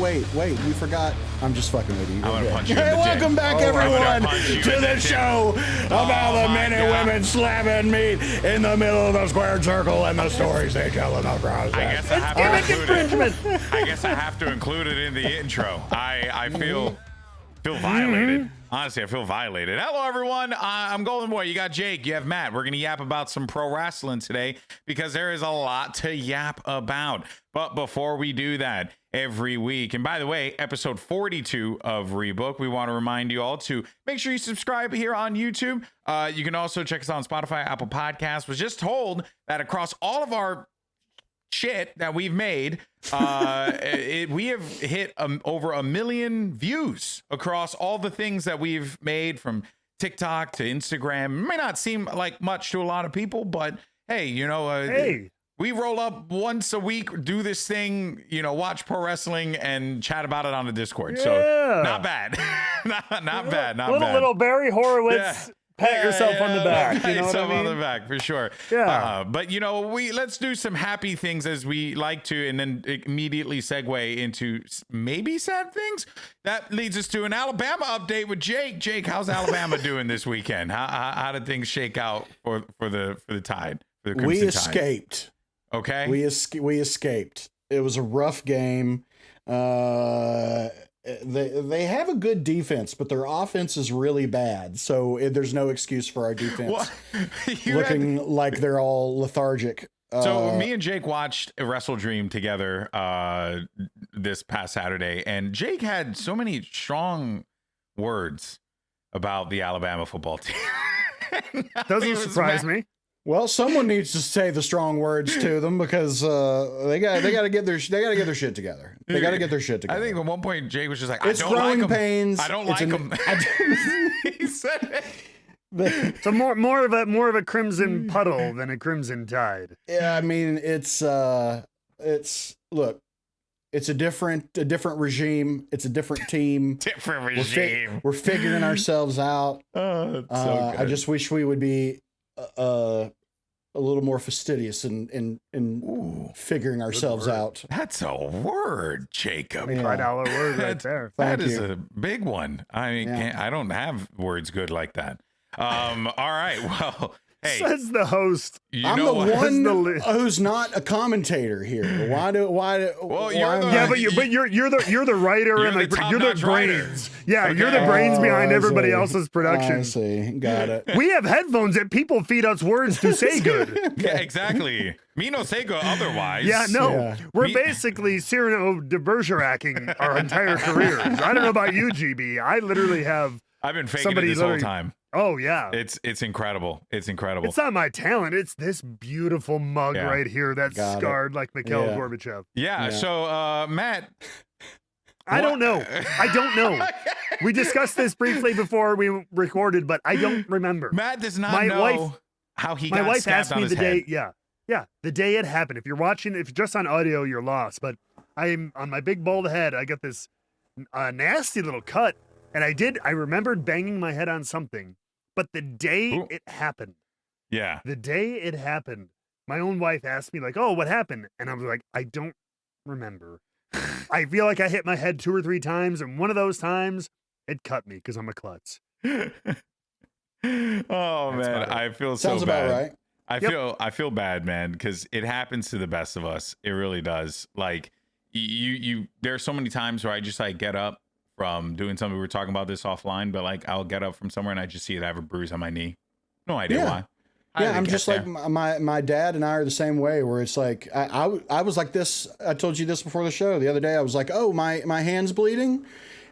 We forgot. I'm just fucking with you. I'm gonna punch you in Hey, the welcome dick. back, everyone, to the show about the men and women slamming meat in the middle of the squared circle and the stories they tell in the process. I guess I have to include it. I guess I have to include it in the intro. I feel violated. Honestly, I feel violated. Hello, everyone. I'm Golden Boy. You got Jake. You have Matt. We're going to yap about some pro wrestling today because there is a lot to yap about. But before we do that, every week, and by the way, episode 42 of Rebooked, we want to remind you all to make sure you subscribe here on YouTube. You can also check us out on Spotify, Apple Podcasts. Was just told that across all of our shit that we've made, we have hit over 1 million views across all the things that we've made, from TikTok to Instagram. It may not seem like much to a lot of people, but hey, we roll up once a week, do this thing, watch pro wrestling and chat about it on the Discord. Yeah. So not bad. not bad. Not bad. Little Barry Horowitz. Yeah. Pat yourself on the back. Pat You know what I yourself mean? on the back for sure. Yeah. But let's do some happy things as we like to, and then immediately segue into maybe sad things. That leads us to an Alabama update with Jake. Jake, how's Alabama doing this weekend? How did things shake out for the Tide? For the Crimson We Tide? escaped. Okay. We escaped. It was a rough game. They have a good defense, but their offense is really bad. So there's no excuse for our defense looking like they're all lethargic. So me and Jake watched WrestleDream together this past Saturday, and Jake had so many strong words about the Alabama football team. Doesn't surprise me. Well, someone needs to say the strong words to them because they got to get their shit together. They got to get their shit together. I think at one point Jake was just like, it's I don't like him. pains. I don't like him. He said it. So more of a crimson puddle than a crimson tide. Yeah, I mean it's a different regime. It's a different team. Different regime. We're figuring ourselves out. Oh, it's so good. I just wish we would be a little more fastidious in figuring ourselves out. That's a word, Jacob. Yeah. $5 word right there. That Thank is you. a big one. I mean, I don't have words good like that. All right. Well, hey, Says the host. I'm the one who's not a commentator here. Why? Well, you're the- Yeah, but you're the writer You're and the like you're the top-notch writer. brains. Yeah, Okay. you're the brains behind I everybody see. else's production. I see. Got it. We have headphones that people feed us words to say good. Yeah, exactly. Me no say go otherwise. Yeah, no. Yeah. We're basically Cyrano de Bergerac-ing our entire careers. I don't know about you, GB. I literally have I've been faking somebody it this whole literally- time. Oh yeah. It's incredible. It's incredible. It's not my talent. It's this beautiful mug Yeah. right here that's Got it. scarred like Mikhail Yeah. Gorbachev. Yeah. So, Matt. I don't know. I don't know. We discussed this briefly before we recorded, but I don't remember. Matt does not My know wife- how he My got wife stabbed asked on me his the head. day. Yeah, the day it happened. If you're watching, if you're just on audio, you're lost. But I'm on my big bald head. I got this nasty little cut, and I remembered banging my head on something. But the day Ooh. it happened, Yeah. my own wife asked me like, "Oh, what happened?" And I was like, "I don't remember." I feel like I hit my head 2 or 3 times, and one of those times it cut me because I'm a klutz. Oh That's man, about it. I feel so Sounds bad. about right. I feel bad, man, because it happens to the best of us. It really does. Like you there are so many times where I just like get up from doing something. We were talking about this offline, but like I'll get up from somewhere and I just see it. I have a bruise on my knee. No idea Yeah. why. How Yeah, did it I'm get just there? like my dad and I are the same way. Where it's like I was like this. I told you this before the show the other day. I was like, oh, my hand's bleeding,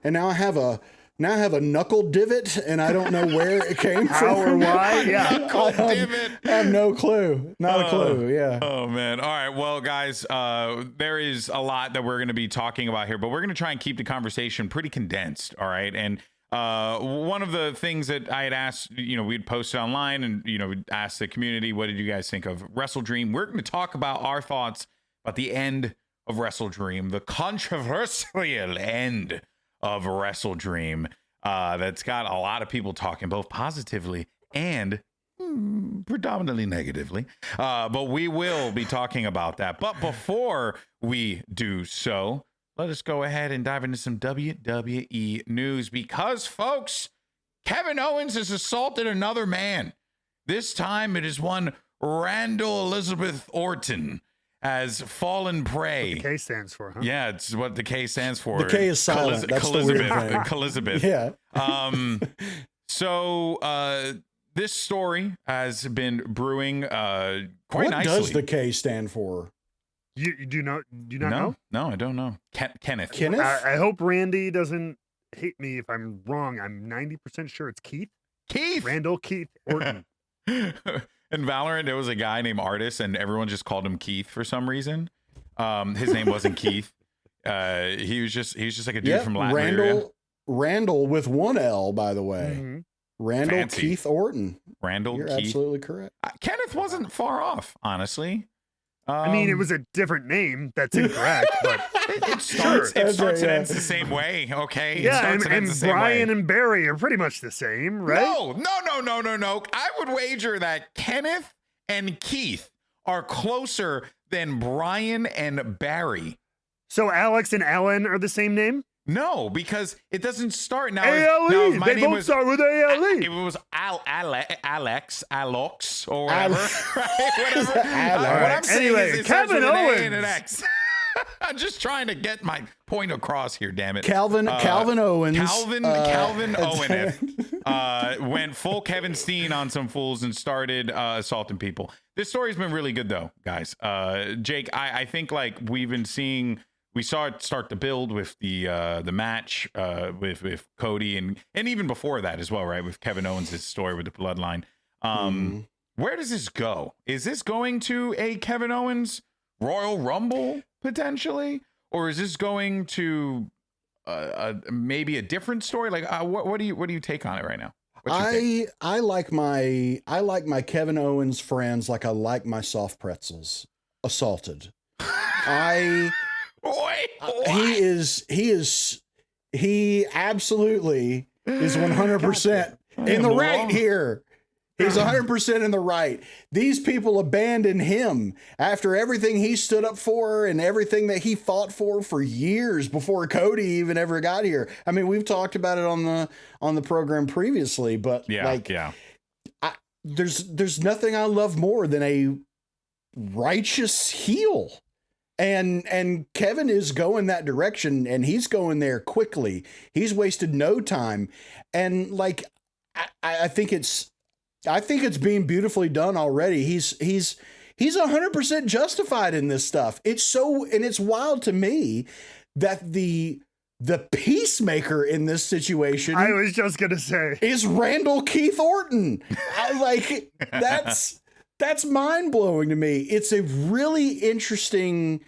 and now I have a knuckle divot, and I don't know where it came How from. or why? Yeah. Knuckle divot. I have no clue. Not a clue. Yeah. Oh man. All right. Well, guys, there is a lot that we're going to be talking about here, but we're going to try and keep the conversation pretty condensed. All right. And one of the things that I had asked, we'd posted online and, we'd ask the community, what did you guys think of WrestleDream? We're going to talk about our thoughts about the end of WrestleDream, the controversial end of WrestleDream that's got a lot of people talking both positively and predominantly negatively. But we will be talking about that. But before we do so, let us go ahead and dive into some WWE news because, folks, Kevin Owens has assaulted another man. This time it is one Randall Elizabeth Orton has fallen prey. What the K stands for, huh? Yeah, it's what the K stands for. The K is silent. That's the weird thing. Elizabeth. Yeah. So this story has been brewing quite what nicely. does the K stand for? You do not know? No, I don't know. Kenneth. Kenneth? I hope Randy doesn't hate me if I'm wrong. I'm 90% sure it's Keith. Randall Keith Orton. In Valorant, there was a guy named Artis, and everyone just called him Keith for some reason. His name wasn't Keith. He was just like a dude from Latin Randall with one L, by the way. Mm-hmm. Randall Fancy. Keith Orton. Randall You're Keith. absolutely correct. Kenneth wasn't far off, honestly. I mean, it was a different name. That's incorrect, but It starts and Yeah. ends the same way, okay? It yeah, starts and ends the same Brian way. and Barry are pretty much the same, right? No. I would wager that Kenneth and Keith are closer than Brian and Barry. So Alex and Alan are the same name? No, because it doesn't start now. ALE. Now, if my They name both was, start with ALE. if it was Alex, or whatever, right? Whatever. What I'm saying Anyway, is it starts Kevin with an A Owens. and an X. I'm just trying to get my point across here, damn it. Calvin Owens. Calvin Owens went full Kevin Steen on some fools and started assaulting people. This story's been really good though, guys. Jake, I think like we saw it start to build with the match with Cody and even before that as well, right? With Kevin Owens' story with the bloodline. Where does this go? Is this going to a Kevin Owens Royal Rumble potentially, or is this going to maybe a different story? Like, what do you take on it right now? I like my Kevin Owens friends like I like my soft pretzels assaulted. He absolutely is 100% in the right here. He's 100% in the right. These people abandoned him after everything he stood up for and everything that he fought for years before Cody even ever got here. I mean, we've talked about it on the program previously, but there's nothing I love more than a righteous heel. And Kevin is going that direction, and he's going there quickly. He's wasted no time. And like, I think it's being beautifully done already. He's 100% justified in this stuff. It's wild to me that the peacemaker in this situation, I was just gonna say, is Randall Keith Orton. That's mind blowing to me. It's a really interesting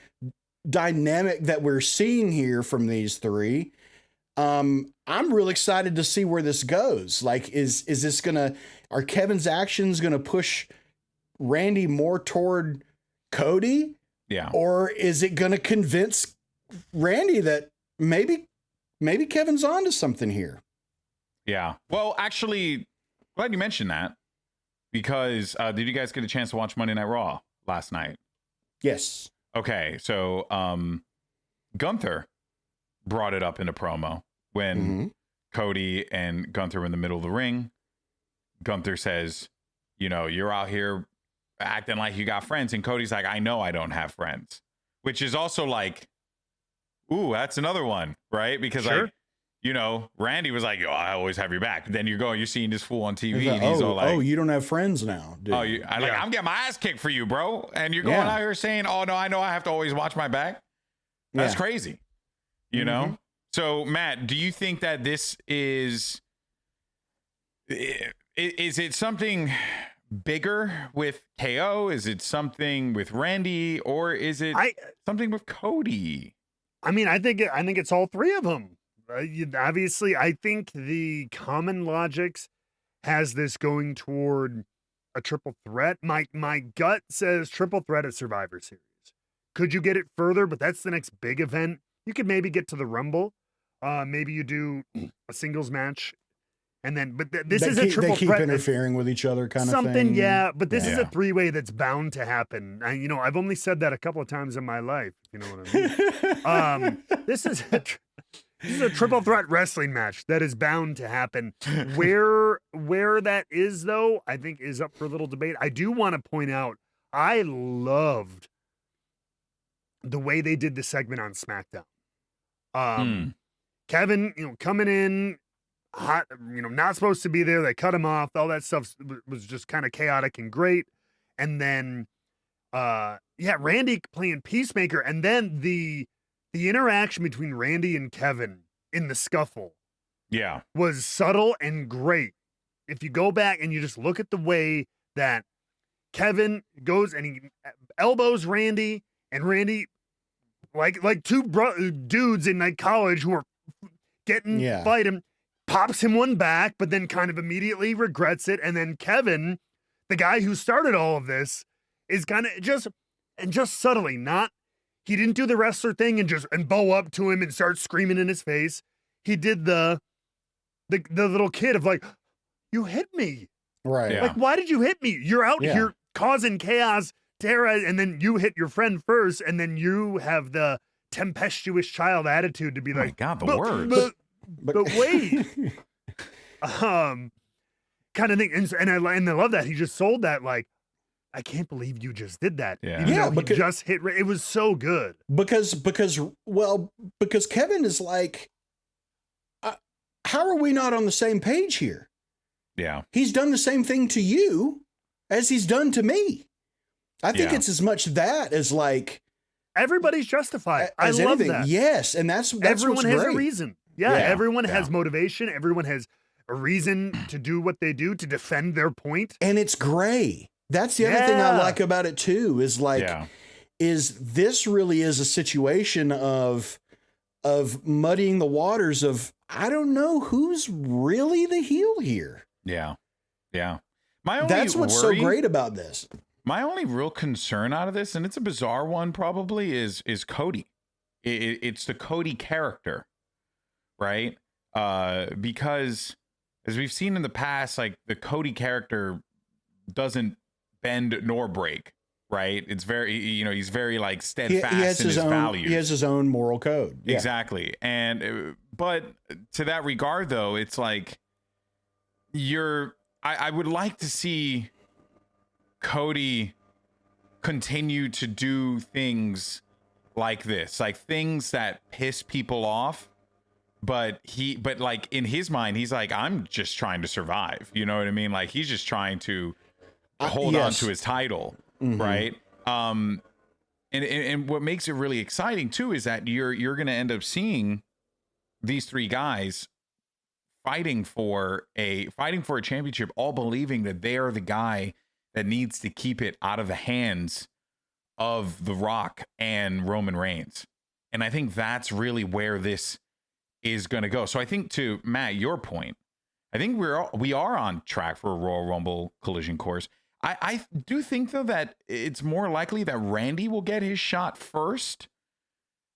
dynamic that we're seeing here from these three. I'm real excited to see where this goes. Like, are Kevin's actions gonna push Randy more toward Cody? Yeah. Or is it gonna convince Randy that maybe Kevin's onto something here? Yeah. Well, actually, glad you mentioned that because did you guys get a chance to watch Monday Night Raw last night? Yes. Okay. So Gunther brought it up in a promo when Cody and Gunther were in the middle of the ring. Gunther says, you're out here acting like you got friends. And Cody's like, I know I don't have friends, which is also like, ooh, that's another one, right? Because Sure. Randy was like, I always have your back. Then you're seeing this fool on TV, Like, and he's all like, you don't have friends now, dude. I'm getting my ass kicked for you, bro. And you're going out here saying, oh no, I know I have to always watch my back. That's crazy, you know? So Matt, do you think that this is it something bigger with KO? Is it something with Randy, or is it something with Cody? I mean, I think it's all three of them. Obviously, I think the common logics has this going toward a triple threat. My gut says triple threat at Survivor Series. Could you get it further? But that's the next big event. You could maybe get to the Rumble. Maybe you do a singles match And then, but this is a They triple keep threat. interfering with each other, kind of thing. Something, yeah. But this is Yeah. a three-way that's bound to happen. I've only said that a couple of times in my life. You know what I mean? This is a triple threat wrestling match that is bound to happen. Where that is, though, I think is up for a little debate. I do want to point out, I loved the way they did the segment on SmackDown. Kevin, coming in hot, not supposed to be there. They cut him off. All that stuff was just kind of chaotic and great. And then, Randy playing Peacemaker, and then the interaction between Randy and Kevin in the scuffle, was subtle and great. If you go back and you just look at the way that Kevin goes and he elbows Randy, and Randy, like two dudes in like college who are fighting, pops him one back, but then kind of immediately regrets it. And then Kevin, the guy who started all of this, is kind of just subtly he didn't do the wrestler thing and bow up to him and start screaming in his face. He did the little kid of like, you hit me. Right. Yeah. Like, why did you hit me? You're out here causing chaos, terror, and then you hit your friend first, and then you have the tempestuous child attitude to be like, my God, the words. But wait, kind of thing. And I love that he just sold that. Like, I can't believe you just did that. Yeah. Even though because he just hit. It was so good. Because Kevin is like, how are we not on the same page here? Yeah. He's done the same thing to you as he's done to me. I think it's as much that as like everybody's justified. I love anything. that. Yes, and that's everyone what's has great. a reason. Yeah, everyone has motivation. Everyone has a reason to do what they do to defend their point. And it's gray. That's the other thing I like about it too, is like, is this really is a situation of muddying the waters of, I don't know who's really the heel here. Yeah. Yeah. That's what's so great about this. My only real concern out of this, and it's a bizarre one probably, is Cody. It's the Cody character, right? Because as we've seen in the past, like the Cody character doesn't bend nor break, right? It's very, he's very like steadfast in his values. He has his own moral code. Yeah. Exactly. And, but to that regard though, it's like I would like to see Cody continue to do things like this, like things that piss people off, but like in his mind, he's like, I'm just trying to survive. You know what I mean? Like he's just trying to hold on to his title. Mm-hmm. Right. And what makes it really exciting too, is that you're going to end up seeing these three guys fighting for a championship, all believing that they are the guy that needs to keep it out of the hands of The Rock and Roman Reigns. And I think that's really where this is going to go. So I think, to Matt, your point, I think we are on track for a Royal Rumble collision course. I do think though that it's more likely that Randy will get his shot first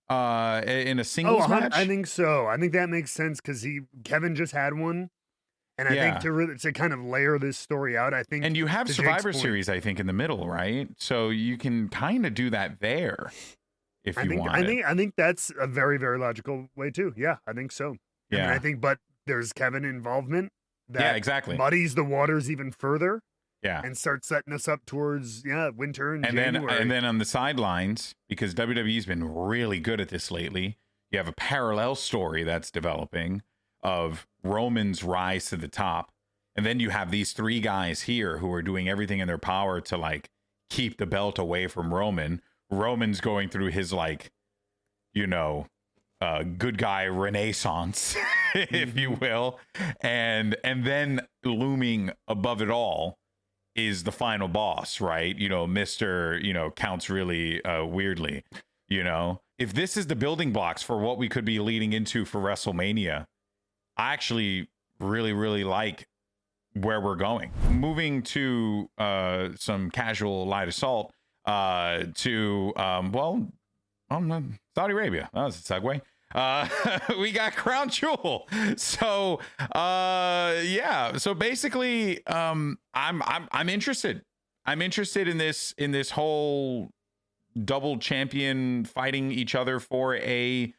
in a singles match. I think so. I think that makes sense because Kevin just had one. And I think to kind of layer this story out, I think. And you have Survivor Series, I think, in the middle, right? So you can kind of do that there if you want. I think that's a very, very logical way too. Yeah, I think so. Yeah. And I think, but there's Kevin involvement that exactly muddies the waters even further. Yeah. And starts setting us up towards winter and January. And then on the sidelines, because WWE's been really good at this lately, you have a parallel story that's developing of Roman's rise to the top. And then you have these three guys here who are doing everything in their power to like keep the belt away from Roman. Roman's going through his like, good guy renaissance, if you will. And then looming above it all is the final boss, right? Mr. Counts really weirdly, if this is the building blocks for what we could be leading into for WrestleMania, I actually really, really like where we're going. Moving to some casual light assault to Saudi Arabia. That was a segue. We got Crown Jewel. So yeah. So basically, I'm interested. I'm interested in this whole double champion fighting each other for a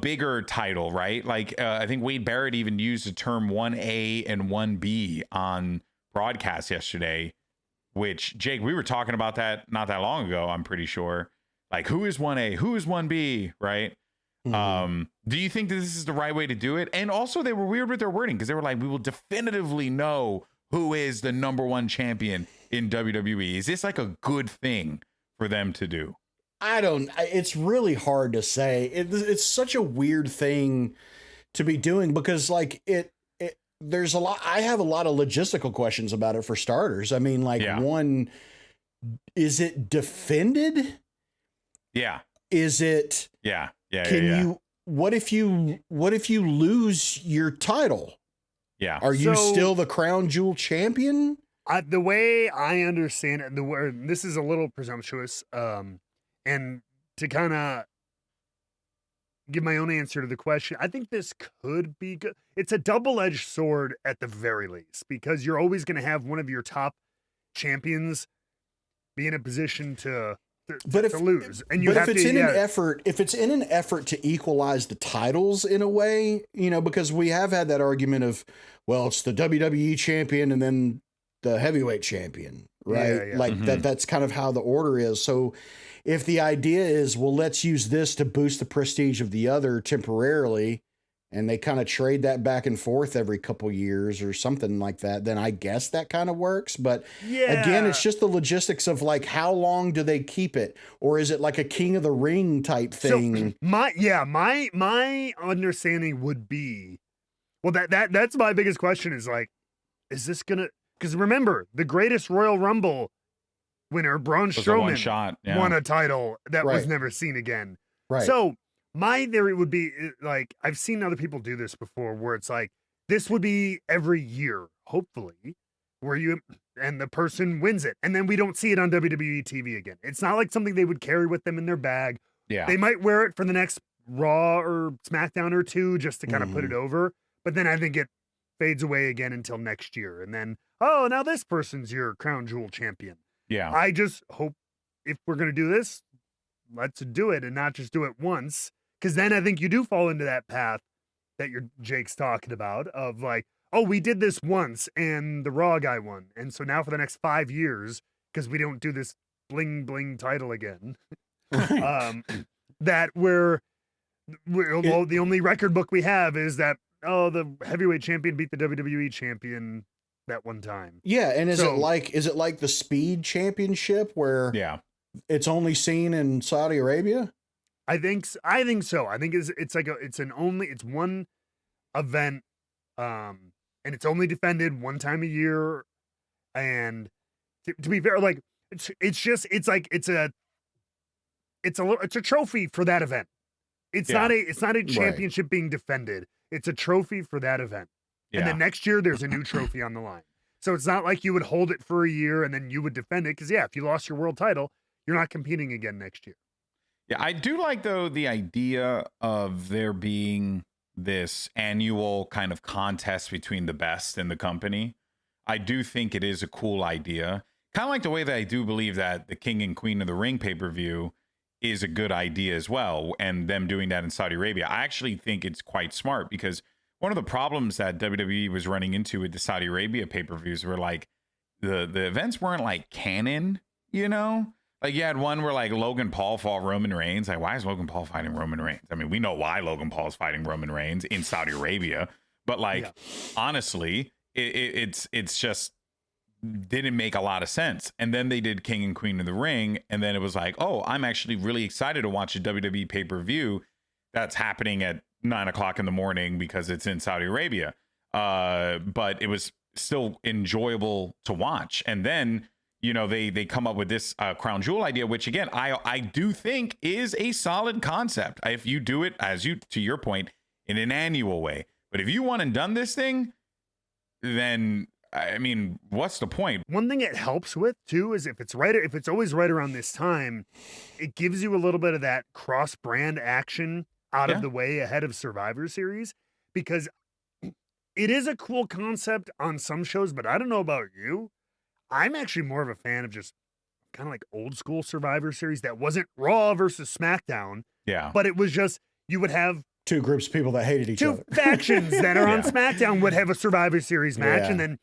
bigger title, right? Like I think Wade Barrett even used the term 1A and 1B on broadcast yesterday, which, Jake, we were talking about that not that long ago, I'm pretty sure. Like, who is 1A, who is 1B, right? Do you think that this is the right way to do it? And also, they were weird with their wording because they were like, we will definitively know who is the number one champion in WWE. Is this like a good thing for them to do? It's really hard to say. It's such a weird thing to be doing because like there's a lot. I have a lot of logistical questions about it for starters. I mean, like one, is it defended? Yeah. Is it? Yeah. What if you lose your title? Yeah. Are you still the Crown Jewel champion? The way I understand it, this is a little presumptuous, and to kind of give my own answer to the question, I think this could be good. It's a double-edged sword at the very least, because you're always going to have one of your top champions be in a position to lose. And you have if it's in an effort to equalize the titles in a way, because we have had that argument of, well, it's the WWE champion and then the heavyweight champion, right? That's kind of how the order is. So if the idea is, well, let's use this to boost the prestige of the other temporarily, and they kind of trade that back and forth every couple years or something like that, then I guess that kind of works. But again, it's just the logistics of like, how long do they keep it? Or is it like a King of the Ring type thing? So my understanding would be, well, that's my biggest question is like, is this gonna, because remember, the greatest Royal Rumble winner, Braun Strowman, won a title that was never seen again. Right. So my theory would be, like, I've seen other people do this before, where it's like, this would be every year, hopefully, where and the person wins it, and then we don't see it on WWE TV again. It's not like something they would carry with them in their bag. Yeah. They might wear it for the next Raw or SmackDown or two just to kind of put it over, but then I think it fades away again until next year, and then, oh, now this person's your Crown Jewel champion. Yeah. I just hope if we're going to do this, let's do it and not just do it once. Because then I think you do fall into that path that Jake's talking about of like, oh, we did this once and the Raw guy won. And so now for the next 5 years, because we don't do this bling bling title again, that the only record book we have is that, oh, the heavyweight champion beat the WWE champion that one time. Yeah, and is it like the Speed Championship where it's only seen in Saudi Arabia? I think so. I think it's one event, and it's only defended one time a year. And to be fair, like it's a trophy for that event. It's not a championship being defended. It's a trophy for that event. And then next year there's a new trophy on the line. So it's not like you would hold it for a year and then you would defend it. Because if you lost your world title, you're not competing again next year. Yeah, I do like, though, the idea of there being this annual kind of contest between the best in the company. I do think it is a cool idea. Kind of like the way that I do believe that the King and Queen of the Ring pay-per-view is a good idea as well. And them doing that in Saudi Arabia. I actually think it's quite smart because one of the problems that WWE was running into with the Saudi Arabia pay-per-views were like the events weren't like canon, Like you had one where like Logan Paul fought Roman Reigns. Like, why is Logan Paul fighting Roman Reigns? I mean, we know why Logan Paul is fighting Roman Reigns in Saudi Arabia, but like, honestly, it's just didn't make a lot of sense. And then they did King and Queen of the Ring, and then it was like, oh, I'm actually really excited to watch a WWE pay-per-view that's happening at 9:00 in the morning because it's in Saudi Arabia. But it was still enjoyable to watch. And then, they come up with this Crown Jewel idea, which again, I do think is a solid concept. If you do it, to your point, in an annual way. But if you want and done this thing, then I mean, what's the point? One thing it helps with too is if it's always right around this time, it gives you a little bit of that cross-brand action out of the way ahead of Survivor Series, because it is a cool concept on some shows, but I don't know about you. I'm actually more of a fan of just kind of like old school Survivor Series that wasn't Raw versus SmackDown. Yeah. But it was just, you would have two groups of people that hated each other. Two factions that are on SmackDown would have a Survivor Series match. Yeah. And then,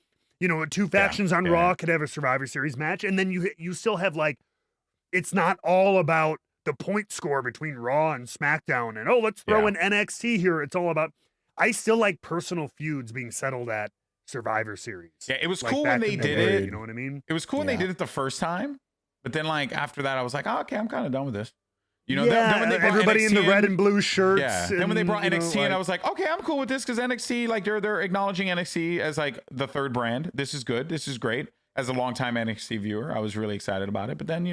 two factions on Raw could have a Survivor Series match. And then you still have like, it's not all about the point score between Raw and SmackDown. And, let's throw in NXT here. It's all about, I still like personal feuds being settled at Survivor Series. Yeah, it was like cool when they did it. You know what I mean? It was cool when they did it the first time. But then, like, after that, I was like, okay, I'm kind of done with this. Then when they brought everybody NXT in the red and blue shirts. Yeah. Then when they brought NXT in, I was like, okay, I'm cool with this because NXT, like, they're acknowledging NXT as, like, the third brand. This is good. This is great. As a longtime NXT viewer, I was really excited about it. But then,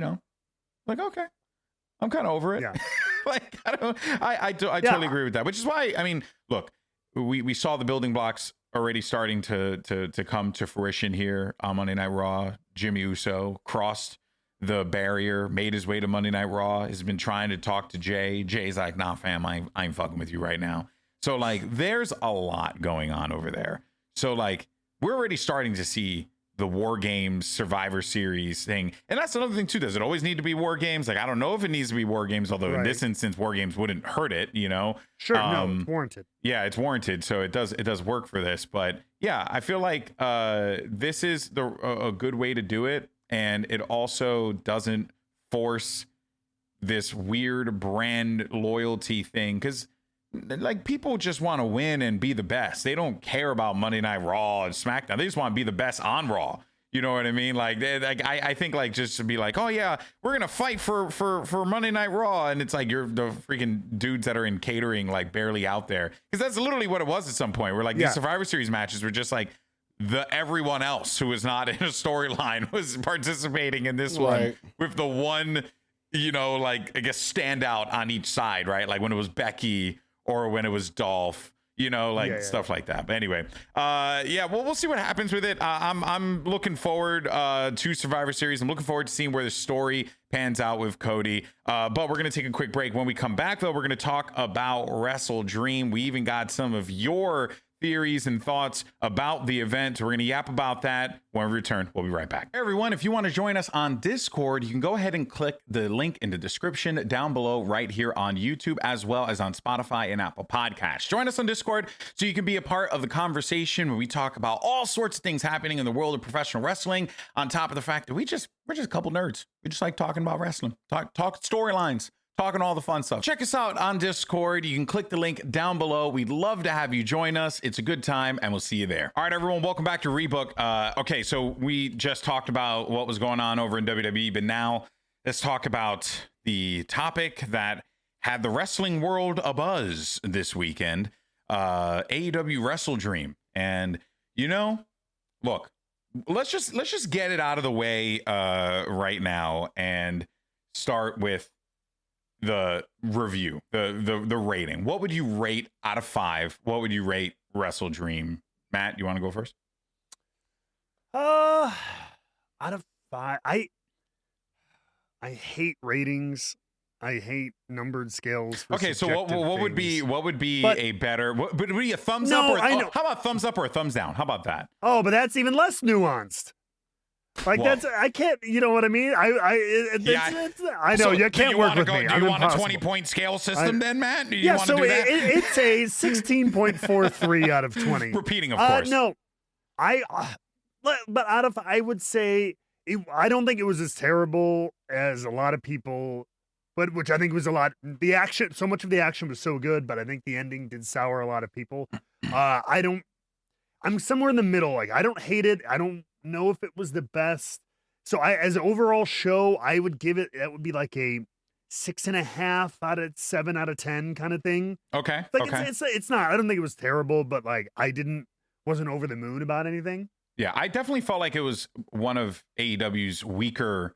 like, okay, I'm kind of over it. Yeah. Like, I totally agree with that. Which is why, I mean, look, we saw the building blocks already starting to come to fruition here on Monday Night Raw. Jimmy Uso crossed the barrier, made his way to Monday Night Raw, has been trying to talk to Jay. Jay's like, nah, fam, I ain't fucking with you right now. So, like, there's a lot going on over there. So, like, we're already starting to see the War Games Survivor Series thing. And that's another thing, too. Does it always need to be War Games? Like, I don't know if it needs to be War Games, although in this instance, War Games wouldn't hurt it, Sure, no, it's warranted. Yeah, it's warranted. So it does work for this. But, yeah, I feel like this is a good way to do it. And it also doesn't force this weird brand loyalty thing. Because, like, people just want to win and be the best. They don't care about Monday Night Raw and SmackDown. They just want to be the best on Raw. You know what I mean? Like, I think, like, just to be like, oh, yeah, we're going to fight for Monday Night Raw. And it's like you're the freaking dudes that are in catering, like, barely out there. Because that's literally what it was at some point. Where, like, these Survivor Series matches were just like, everyone else who was not in a storyline was participating in this one with the one, like, I guess, standout on each side, right? Like when it was Becky or when it was Dolph, stuff like that. But anyway, we'll see what happens with it. I'm looking forward to Survivor Series. I'm looking forward to seeing where the story pans out with Cody. But we're going to take a quick break. When we come back, though, we're going to talk about WrestleDream. We even got some of your theories and thoughts about the event. We're going to yap about that when we return. We'll be right back. Hey, everyone, if you want to join us on Discord, you can go ahead and click the link in the description down below right here on YouTube, as well as on Spotify and Apple Podcasts. Join us on Discord so you can be a part of the conversation when we talk about all sorts of things happening in the world of professional wrestling, on top of the fact that we're just a couple nerds. We just like talking about wrestling, talk storylines, talking all the fun stuff. Check us out on Discord. You can click the link down below. We'd love to have you join us. It's a good time, and we'll see you there. All right, everyone, welcome back to Rebooked. Okay, so we just talked about what was going on over in WWE, but now let's talk about the topic that had the wrestling world abuzz this weekend, AEW WrestleDream. And, look, let's just get it out of the way right now and start with the review, the rating. What would you rate out of 5? What would you rate WrestleDream? Matt, you want to go first? Out of 5, I hate ratings. I hate numbered scales. For so what would be a better? Would it be a thumbs No, up? Or, I know. How about thumbs up or a thumbs down? How about that? Oh, but that's even less nuanced. Like, Whoa. I can't, you know what I mean? I know, you can't work with me. Do you want a 20-point scale system then, Matt? Do you want to do that? It's a 16.43 out of 20. Repeating, of course. No, but out of, I would say, I don't think it was as terrible as a lot of people, but which I think was a lot. The action, so much of the action was so good, but I think the ending did sour a lot of people. I'm somewhere in the middle. Like, I don't hate it. I don't know if it was the best. So as an overall show, I would give it, that would be like a 6.5 out of 7 out of 10 kind of thing. Okay. Like, it's not, I don't think it was terrible, but like, wasn't over the moon about anything. Yeah. I definitely felt like it was one of AEW's weaker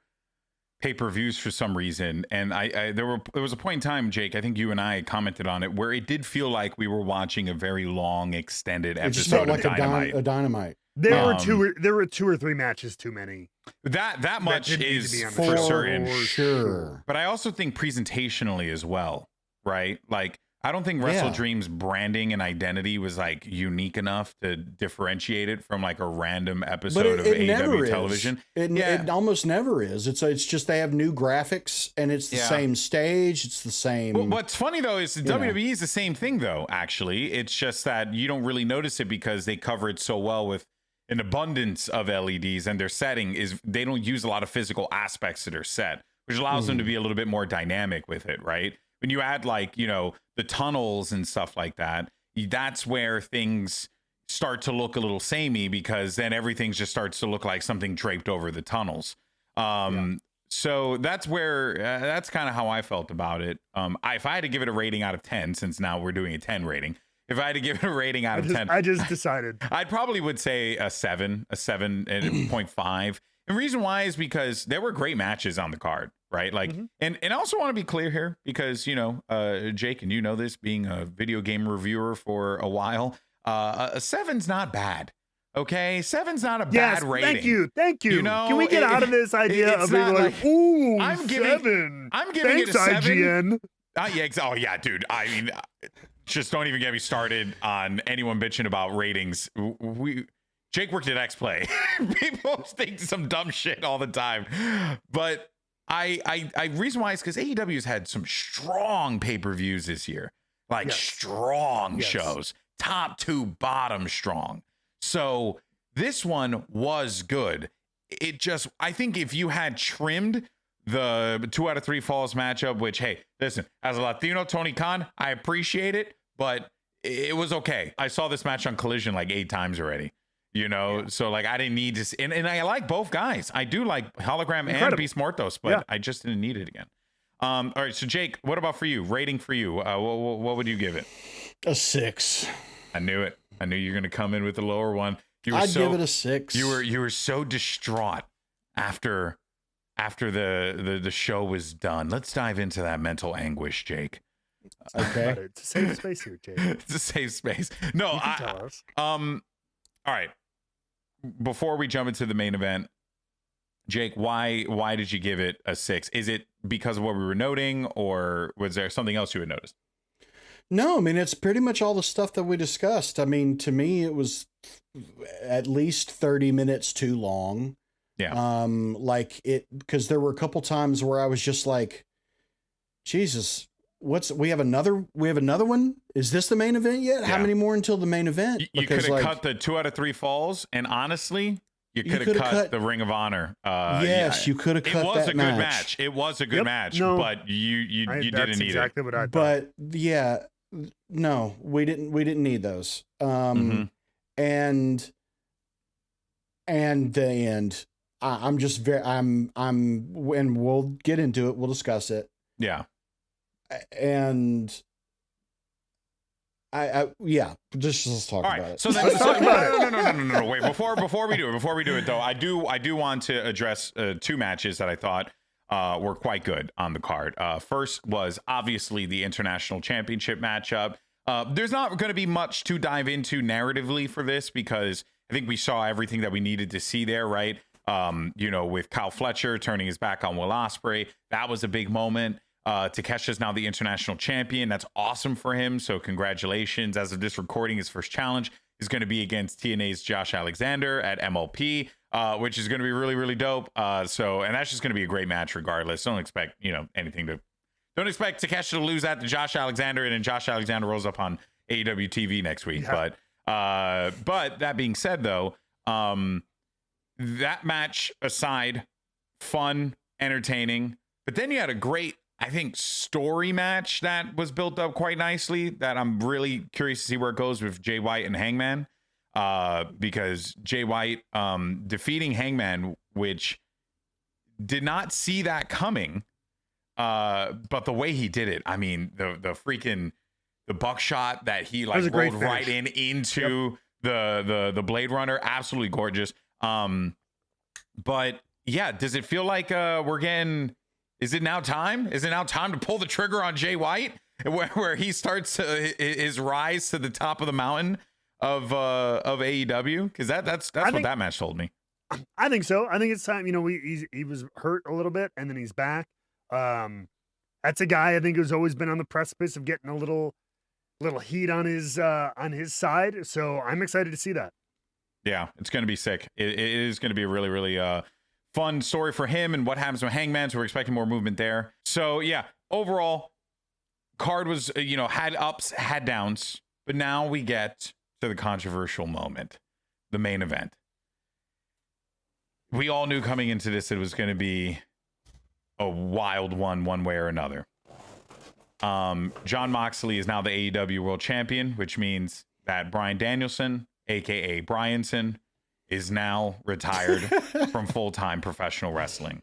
pay-per-views for some reason. And there was a point in time, Jake, I think you and I commented on it, where it did feel like we were watching a very long, extended episode it just felt like of Dynamite. a Dynamite. There were 2 or 3 matches too many. That much is for certain. Sure. But I also think presentationally as well, right? Like, I don't think WrestleDream's branding and identity was like unique enough to differentiate it from like a random episode of AEW television. It almost never is. It's just they have new graphics and it's the same stage. It's the same. Well, what's funny though is WWE is the same thing though. Actually, it's just that you don't really notice it because they cover it so well with an abundance of LEDs, and their setting is they don't use a lot of physical aspects to their set, which allows them to be a little bit more dynamic with it, right? When you add like, you know, the tunnels and stuff like that, that's where things start to look a little samey because then everything just starts to look like something draped over the tunnels. So that's where that's kind of how I felt about it. If I had to give it a rating out of 10, since now we're doing a 10 rating, if I had to give it a rating out of 10, I just decided I'd probably would say a 7.5. And the reason why is because there were great matches on the card, right? Like, and I also want to be clear here because, you know, Jake, and you know this, being a video game reviewer for a while, a 7's not bad. Okay, 7's not a bad rating. Thank you. You know, can we get out of this idea of being like, ooh, I'm giving 7. I'm giving Thanks, it a 7. IGN. Oh yeah, dude. I mean, just don't even get me started on anyone bitching about ratings. Jake worked at X-Play. People think some dumb shit all the time. But I reason why is because AEW's had some strong pay-per-views this year. Like strong shows. Top to bottom strong. So this one was good. It just, I think if you had trimmed the 2 out of 3 falls matchup, which, hey, listen, as a Latino Tony Khan, I appreciate it, but it was okay. I saw this match on Collision like 8 times already. You know, so like I didn't need to, and I like both guys. I do like Hologram and Beast Mortos, but I just didn't need it again. All right, so Jake, what about for you? Rating for you? What would you give it? A 6. I knew it. I knew you were going to come in with the lower one. I'd give it a 6. You were so distraught after the show was done. Let's dive into that mental anguish, Jake. Okay, it's a safe space here, Jake. It's a safe space. No, tell us. All right. Before we jump into the main event, Jake, why did you give it a 6? Is it because of what we were noting, or was there something else you had noticed? No, I mean, it's pretty much all the stuff that we discussed. I mean, to me, it was at least 30 minutes too long. Yeah. Like it, because there were a couple times where I was just like, Jesus, we have another one? Is this the main event yet? Yeah. How many more until the main event? You could have cut the 2 out of 3 falls, and honestly, you could have cut the Ring of Honor. Yes, you could have cut that match. It was a good match. It was a good match, but you didn't need exactly it. What I thought. But yeah, no, we didn't need those. And the end. I'm just and we'll get into it. We'll discuss it. Yeah. And just let's talk about it. So then, let's talk about it. No. Wait, before we do it though, I do want to address 2 matches that I thought were quite good on the card. First was obviously the International Championship matchup. There's not going to be much to dive into narratively for this because I think we saw everything that we needed to see there, right? You know, with Kyle Fletcher turning his back on Will Ospreay, that was a big moment. Takesha's now the international champion. That's awesome for him. So congratulations. As of this recording, his first challenge is going to be against TNA's Josh Alexander at MLP, which is going to be really, really dope. And that's just going to be a great match regardless. Don't expect, don't expect Takesha to lose that to Josh Alexander, and then Josh Alexander rolls up on AEW TV next week. Yeah. But that being said, though, that match aside, fun, entertaining, but then you had a great, I think, story match that was built up quite nicely that I'm really curious to see where it goes with Jay White and Hangman, because Jay White defeating Hangman, which did not see that coming, but the way he did it, I mean, the buckshot that he like rolled right into the Blade Runner, absolutely gorgeous. But yeah, does it feel like we're getting? Is it now time? Is it now time to pull the trigger on Jay White, where he starts his rise to the top of the mountain of AEW? Because that's what that match told me. I think so. I think it's time. He was hurt a little bit, and then he's back. That's a guy I think who's always been on the precipice of getting a little little heat on his side. So I'm excited to see that. Yeah, it's going to be sick. It is going to be a really, really fun story for him and what happens with Hangman. So we're expecting more movement there. So yeah, overall, card was, had ups, had downs, but now we get to the controversial moment, the main event. We all knew coming into this it was going to be a wild one way or another. Jon Moxley is now the AEW World Champion, which means that Bryan Danielson, aka Bryanson, is now retired from full-time professional wrestling.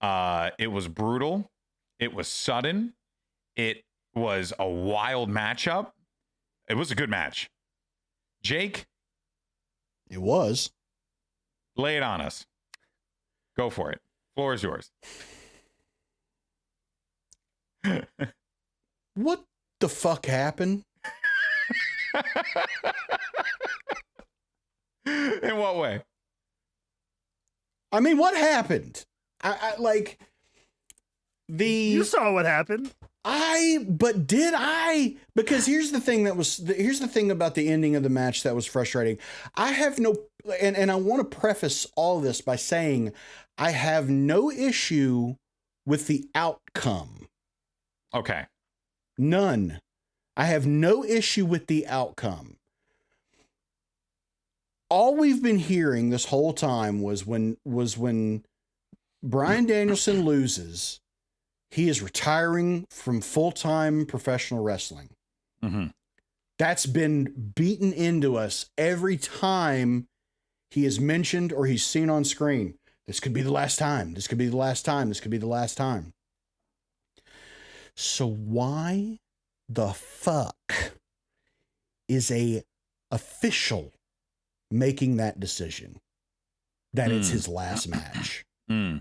It was brutal. It was sudden. It was a wild matchup. It was a good match. Jake, It was. lay it on us. Go for it. Floor is yours. What the fuck happened? In what way? I mean, what happened? I like the You saw what happened. but did I? Because here's the thing here's the thing about the ending of the match that was frustrating. I have no, and I want to preface all this by saying I have no issue with the outcome. Okay. None. I have no issue with the outcome. All we've been hearing this whole time was when Bryan Danielson loses, he is retiring from full-time professional wrestling. Mm-hmm. That's been beaten into us every time he is mentioned or he's seen on screen. This could be the last time. This could be the last time. This could be the last time. So why the fuck is a official making that decision that it's his last match? Yeah,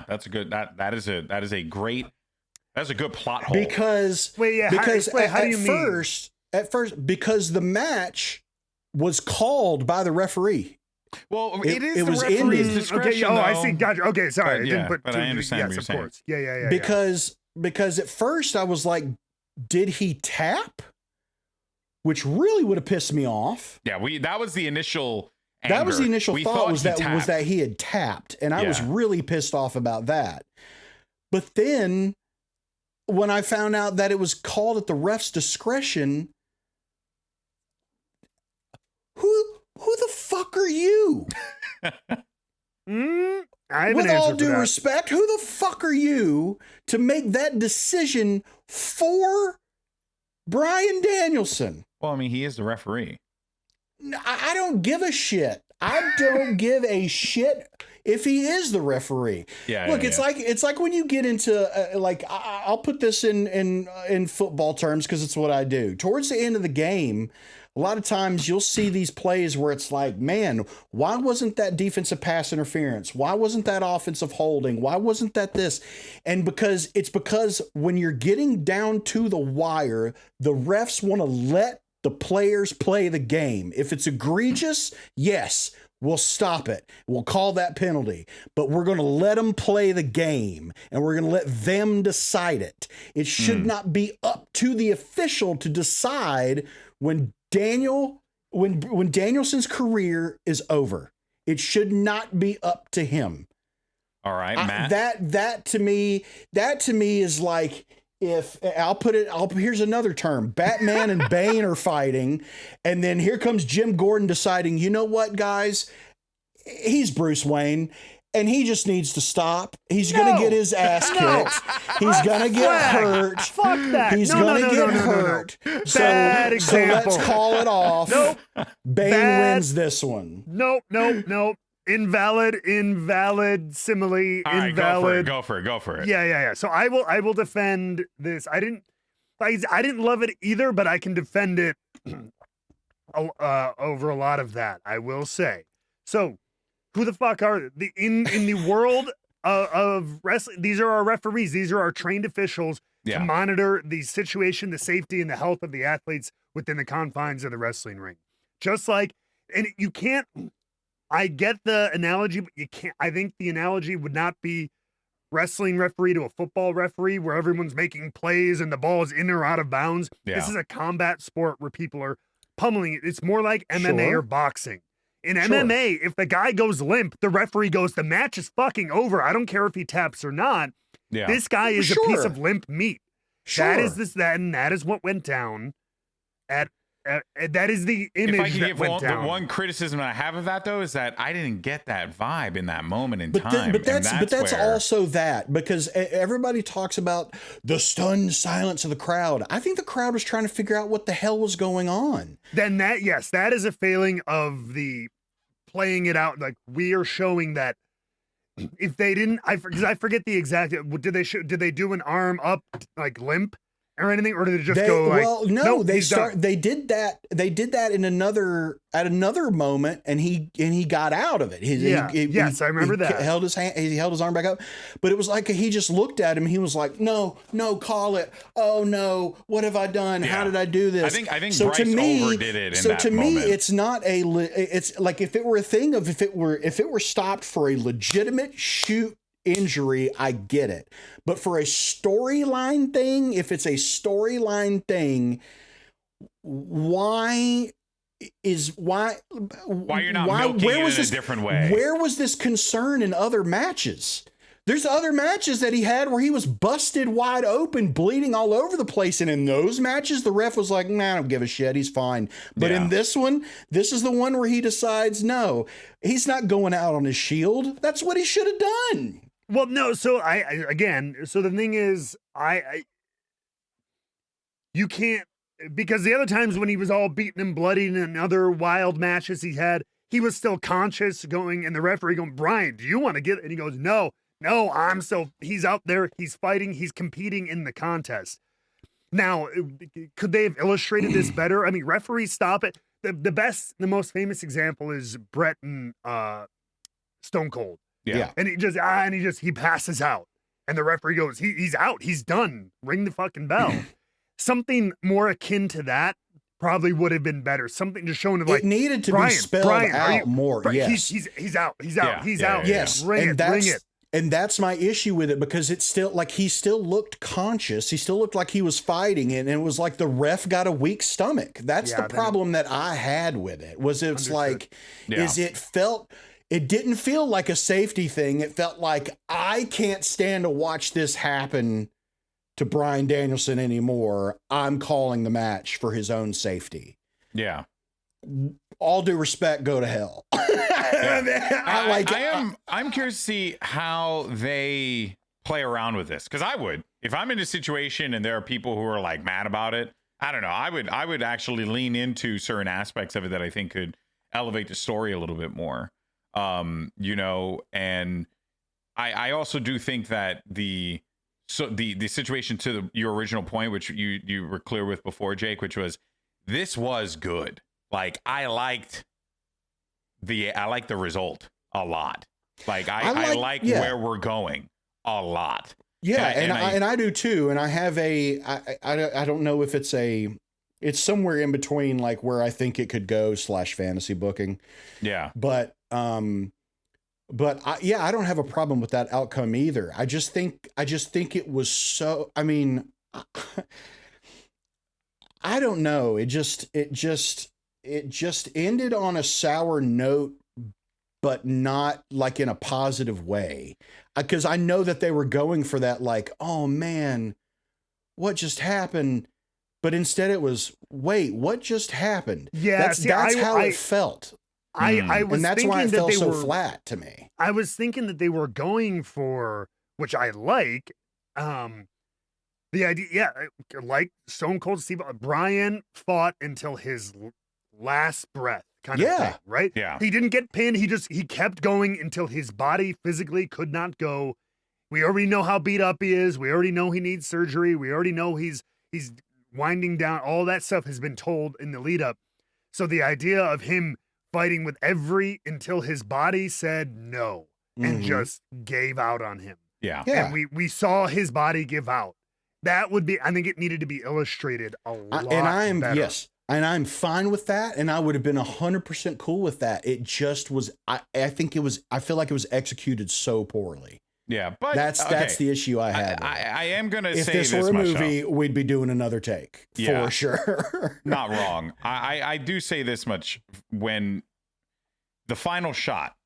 that's a good, that is a great, that's a good plot hole. Because how do you mean? At first, because the match was called by the referee. Well, It it was the referee's ended. discretion. Okay, I though. see. Gotcha. Okay, sorry. But, I didn't put but two I and two- understand what yes, you're of saying. course. Yeah. Because at first I was like, did he tap? Which really would have pissed me off. Yeah, that was the initial. That was the anger. initial We thought thought was he that tapped. he had tapped, and I was Yeah. really pissed off about that. But then when I found out that it was called at the ref's discretion, who the fuck are you? I have With an answer all for due that. respect, who the fuck are you to make that decision for Bryan Danielson? Well, I mean, he is the referee. I don't give a shit. I don't give a shit if he is the referee. Yeah. Look, yeah, it's like when you get into I'll put this in football terms because it's what I do. Towards the end of the game, a lot of times you'll see these plays where it's like, man, why wasn't that defensive pass interference? Why wasn't that offensive holding? Why wasn't that this? And because when you're getting down to the wire, the refs want to let the players play the game. If it's egregious, yes, we'll stop it. We'll call that penalty. But we're going to let them play the game, and we're going to let them decide it. It should not be up to the official to decide when Danielson's career is over. It should not be up to him. All right, Matt. That to me is like, if here's another term. Batman and Bane are fighting, and then here comes Jim Gordon deciding, you know what, guys? He's Bruce Wayne, and he just needs to stop. He's gonna get his ass kicked. He's gonna get hurt. Fuck that. He's gonna get hurt. So, Bad example. So let's call it off. Nope. Bane wins this one. Nope. Invalid simile. All right, invalid. go for it. Yeah. So I will defend this. I didn't love it either, but I can defend it over a lot of that, I will say. So who the fuck are in the world of wrestling? These are our referees. These are our trained officials to monitor the situation, the safety, and the health of the athletes within the confines of the wrestling ring. Just like, and you can't, I get the analogy, but you can't, I think the analogy would not be wrestling referee to a football referee where everyone's making plays and the ball is in or out of bounds. Yeah. This is a combat sport where people are pummeling it. It's more like MMA Sure. or boxing. In Sure. MMA, if the guy goes limp, the referee goes, the match is fucking over. I don't care if he taps or not. Yeah. This guy is a piece of limp meat. Sure. That is what went down at that is the image If I can that give went down. the one criticism I have of that though is that I didn't get that vibe in that moment in But, time. but that's where, also that, because everybody talks about the stunned silence of the crowd. I think the crowd was trying to figure out what the hell was going on. Then that is a failing of the playing it out. Like, we are showing that if they didn't, because I forget the exact. Did they do an arm up like limp or anything, or did it just go like? Well, no, nope, they did that. They did that at another moment, and he got out of it. Yes, I remember that. He held his arm back up, but it was like he just looked at him. He was like, "No, call it. Oh no, what have I done? Yeah. How did I do this?" I think Bryce overdid it. To me, moment. it's not a. It's like if it were a thing of if it were stopped for a legitimate shoot injury, I get it. But for a storyline thing, if it's a storyline thing, why you're not milking it in a different way? Where was this concern in other matches? There's other matches that he had where he was busted wide open, bleeding all over the place. And in those matches, the ref was like, nah, I don't give a shit. He's fine. But in this one, this is the one where he decides, no, he's not going out on his shield. That's what he should have done. Well, no. So so the thing is, you can't, because the other times when he was all beaten and bloodied in other wild matches he had, he was still conscious going, and the referee going, Bryan, do you want to get, and he goes, no, he's out there, he's fighting, he's competing in the contest. Now, could they have illustrated this better? I mean, referees stop it. The most famous example is Brett and Stone Cold. Yeah. And he passes out. And the referee goes, he's out. He's done. Ring the fucking bell. Something more akin to that probably would have been better. Something just showing like it needed to Bryan, be spelled Bryan, out more. Yes. He's out. He's out. He's out. Yes. Ring it. And that's my issue with it, because it's still like he still looked conscious. He still looked like he was fighting, and it was like the ref got a weak stomach. That's the problem that I had with it. It didn't feel like a safety thing. It felt like I can't stand to watch this happen to Bryan Danielson anymore. I'm calling the match for his own safety. Yeah. All due respect, go to hell. I'm curious to see how they play around with this, because I would, if I'm in a situation and there are people who are like mad about it, I don't know, I would actually lean into certain aspects of it that I think could elevate the story a little bit more. And I also do think that the situation to your original point, which you were clear with before, Jake, which was, this was good. Like, I liked the result a lot. Like, I like where we're going a lot. Yeah. And I do too. And I have I don't know if it's somewhere in between, like where I think it could go / fantasy booking. Yeah. But I don't have a problem with that outcome either. I just think it was so, I mean, I don't know. It just ended on a sour note, but not like in a positive way. Because I know that they were going for that, like, oh man, what just happened? But instead it was, wait, what just happened? Yeah, that's how it felt. I was, and that's thinking why it that felt they so were flat to me. I was thinking that they were going for, which I like, the idea, like Stone Cold Steve, Bryan fought until his last breath, kind of thing, right? Yeah. He didn't get pinned. He kept going until his body physically could not go. We already know how beat up he is. We already know he needs surgery. We already know he's winding down. All that stuff has been told in the lead up. So the idea of him fighting with until his body said no and just gave out on him. Yeah. And we saw his body give out. That would be, I think it needed to be illustrated a lot better. Yes. And I'm fine with that. And I would have been 100% cool with that. It just was, I feel like it was executed so poorly. Yeah, but that's the issue I had. I am gonna if say this were a much, movie, we'd be doing another take for sure. Not wrong. I do say this much: when the final shot,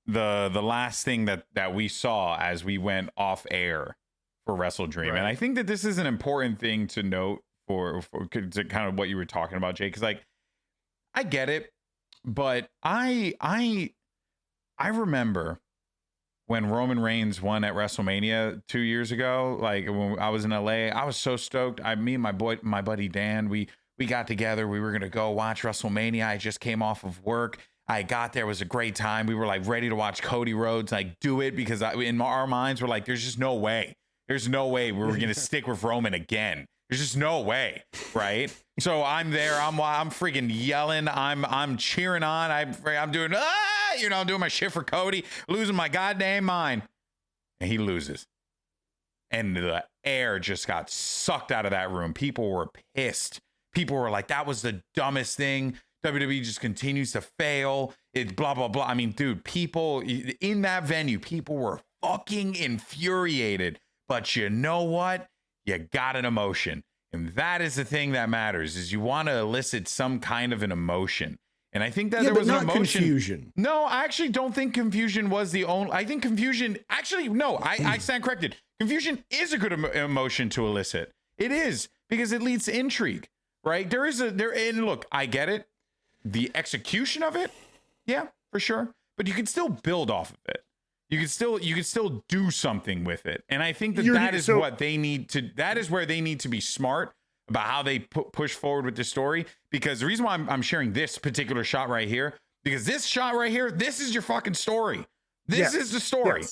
the last thing that we saw as we went off air for WrestleDream, and I think that this is an important thing to note for to kind of what you were talking about, Jay, because like I get it, but I remember when Roman Reigns won at WrestleMania 2 years ago, like when I was in LA, I was so stoked. Me and my buddy Dan, we got together. We were going to go watch WrestleMania. I just came off of work. I got there. It was a great time. We were like ready to watch Cody Rhodes, like do it, because in our minds we're like, there's just no way. There's no way we were going to stick with Roman again. There's just no way, right? So I'm there. I'm freaking yelling. I'm cheering on. I'm doing I'm doing my shit for Cody, losing my goddamn mind, and he loses, and the air just got sucked out of that room. People were pissed. People were like, "That was the dumbest thing. WWE just continues to fail. It's blah blah blah." I mean, dude, people in that venue, people were fucking infuriated. But you know what? You got an emotion. And that is the thing that matters, is you want to elicit some kind of an emotion. And I think that there was an emotion. Confusion. No, I actually don't think confusion was the only. I think confusion, actually, no, I stand corrected. Confusion is a good emotion to elicit. It is, because it leads to intrigue, right? And look, I get it. The execution of it, yeah, for sure. But you can still build off of it. You can still do something with it. And I think that is what they need to, that is where they need to be smart about how they push forward with the story. Because the reason why I'm sharing this particular shot right here, because this shot right here, this is your fucking story. This is the story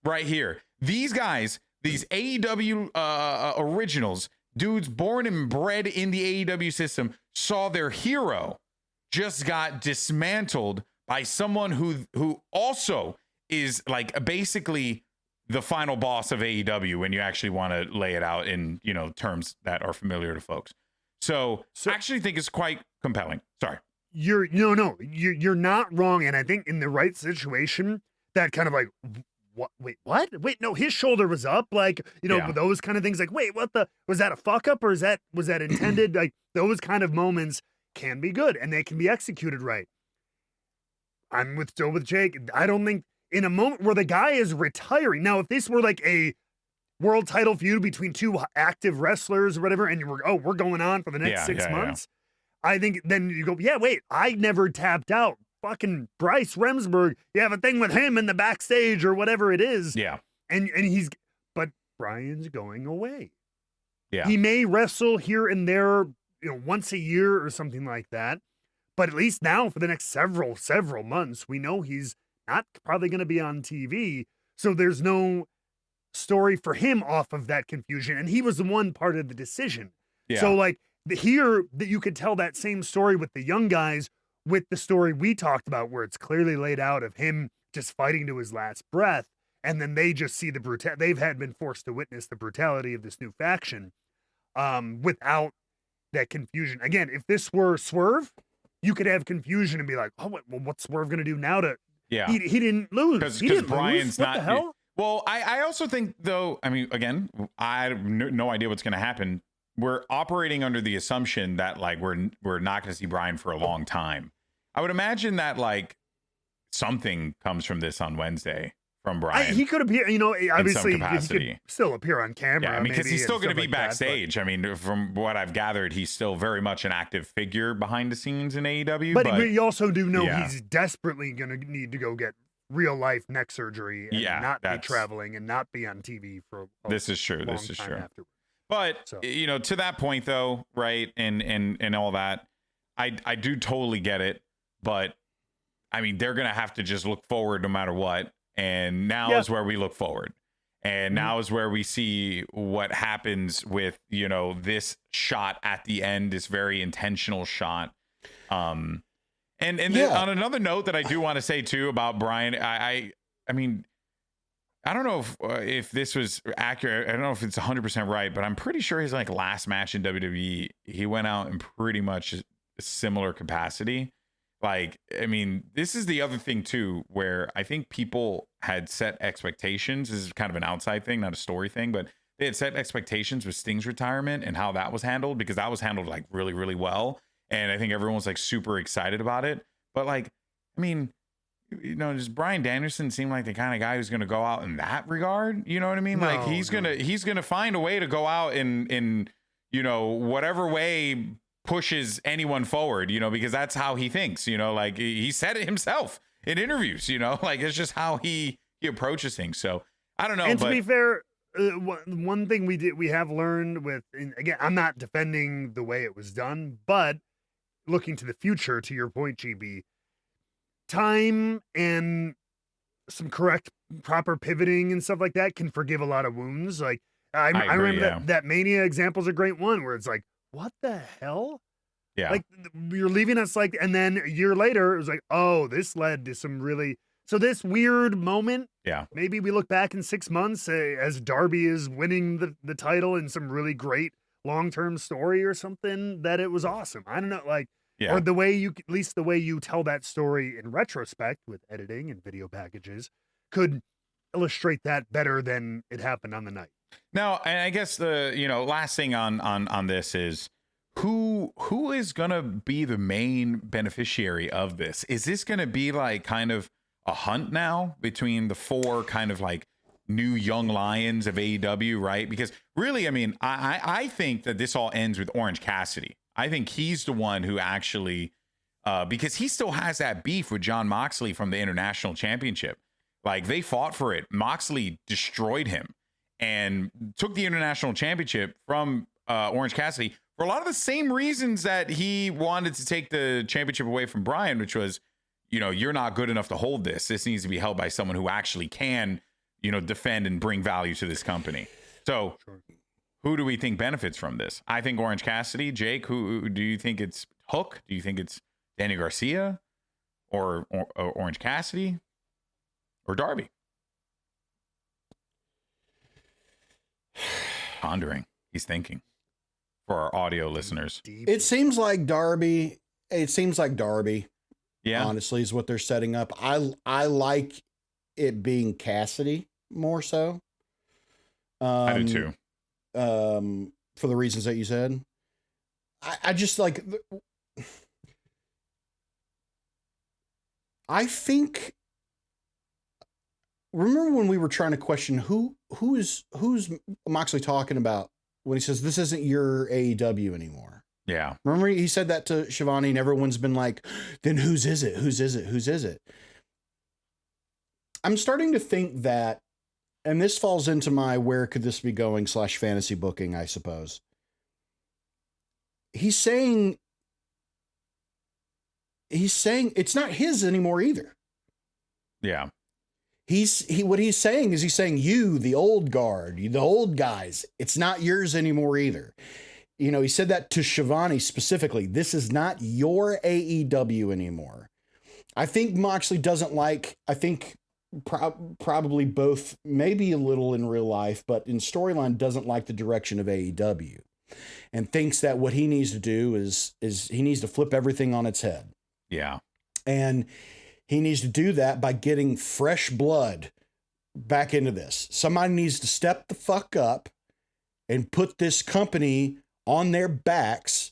right here. These guys, these AEW originals, dudes born and bred in the AEW system, saw their hero just got dismantled by someone who also is like basically the final boss of AEW when you actually want to lay it out in, terms that are familiar to folks. So I actually think it's quite compelling. Sorry. You're not wrong. And I think in the right situation, that kind of like, what? Wait, no, his shoulder was up. Like, those kind of things, like, wait, was that a fuck up, or was that intended? Like, those kind of moments can be good and they can be executed right. I'm still with Jake. I don't think, in a moment where the guy is retiring. Now, if this were like a world title feud between two active wrestlers or whatever, and we're going on for the next 6 months, I think then you go, wait, I never tapped out. Fucking Bryce Remsburg, you have a thing with him in the backstage or whatever it is. Yeah. But Bryan's going away. Yeah. He may wrestle here and there, once a year or something like that. But at least now for the next several months, we know he's not probably going to be on TV. So there's no story for him off of that confusion. And he was the one part of the decision. Yeah. So like here that you could tell that same story with the young guys, with the story we talked about, where it's clearly laid out of him just fighting to his last breath. And then they just see they've been forced to witness the brutality of this new faction without that confusion. Again, if this were Swerve, you could have confusion and be like, oh, what's Swerve going to do now to, he didn't lose. Because Bryan's not. What the hell? Well, I also think, though, I mean, again, I have no idea what's going to happen. We're operating under the assumption that like we're not going to see Bryan for a long time. I would imagine that like something comes from this on Wednesday from Bryan. He could appear, obviously he could still appear on camera. Yeah, I mean, because he's still going to be backstage. I mean, from what I've gathered, he's still very much an active figure behind the scenes in AEW. But we also do know he's desperately going to need to go get real life neck surgery and not be traveling and not be on TV for this is true. This is true. Afterwards. But to that point though, right, and all that, I do totally get it. But I mean, they're gonna have to just look forward no matter what. And now is where we look forward. And now is where we see what happens with, this shot at the end, this very intentional shot. And then on another note that I do want to say too about Bryan, I mean, I don't know if this was accurate. I don't know if it's 100% right, but I'm pretty sure his like last match in WWE, he went out in pretty much a similar capacity. Like, I mean, this is the other thing too, where I think people had set expectations. This is kind of an outside thing, not a story thing, but they had set expectations with Sting's retirement and how that was handled, because that was handled like really, really well. And I think everyone was like super excited about it. But like, I mean, you know, does Bryan Danielson seem like the kind of guy who's going to go out in that regard? You know what I mean? No, Like he's gonna find a way to go out in you know, whatever way pushes anyone forward, you know, because that's how he thinks, you know, like he said it himself in interviews, you know, like it's just how he approaches things. So I don't know. And to be fair, one thing we have learned with, and again, I'm not defending the way it was done, but looking to the future, to your point, GB, time and some proper pivoting and stuff like that can forgive a lot of wounds. Like I agree, remember that Mania example is a great one where it's like, what the hell? Yeah. Like you're leaving us like, and then a year later it was like, oh, this led to some really, so this weird moment. Yeah. Maybe we look back in 6 months as Darby is winning the title in some really great long-term story or something, that it was awesome. I don't know, like, Yeah. or the way you, at least the way you tell that story in retrospect with editing and video packages could illustrate that better than it happened on the night. Now, and I guess the, you know, last thing on this is who is going to be the main beneficiary of this? Is this going to be like kind of a hunt now between the four kind of like new young lions of AEW, right? Because really, I mean, I think that this all ends with Orange Cassidy. I think he's the one who actually, because he still has that beef with Jon Moxley from the International Championship. Like they fought for it. Moxley destroyed him and took the International Championship from Orange Cassidy for a lot of the same reasons that he wanted to take the championship away from Bryan, which was, you know, you're not good enough to hold this. This needs to be held by someone who actually can, you know, defend and bring value to this company. So who do we think benefits from this? I think Orange Cassidy. Jake, who do you think it's Hook? Do you think it's Danny Garcia or Orange Cassidy or Darby? Pondering. He's thinking. For our audio listeners. It seems like Darby. Yeah. Honestly, is what they're setting up. I like it being Cassidy more so. I do too. For the reasons that you said. I just like. I think. Remember when we were trying to question who's Moxley talking about when he says this isn't your AEW anymore? Yeah. Remember he said that to Shivani and everyone's been like, then whose is it? Whose is it? Whose is it? I'm starting to think that, and this falls into my where could this be going / fantasy booking, I suppose. He's saying it's not his anymore either. Yeah. What he's saying is you, the old guard, the old guys, it's not yours anymore either. You know, he said that to Shivani specifically. This is not your AEW anymore. I think Moxley doesn't like, I think probably both, maybe a little in real life, but in storyline doesn't like the direction of AEW and thinks that what he needs to do is he needs to flip everything on its head. Yeah. And he needs to do that by getting fresh blood back into this. Somebody needs to step the fuck up and put this company on their backs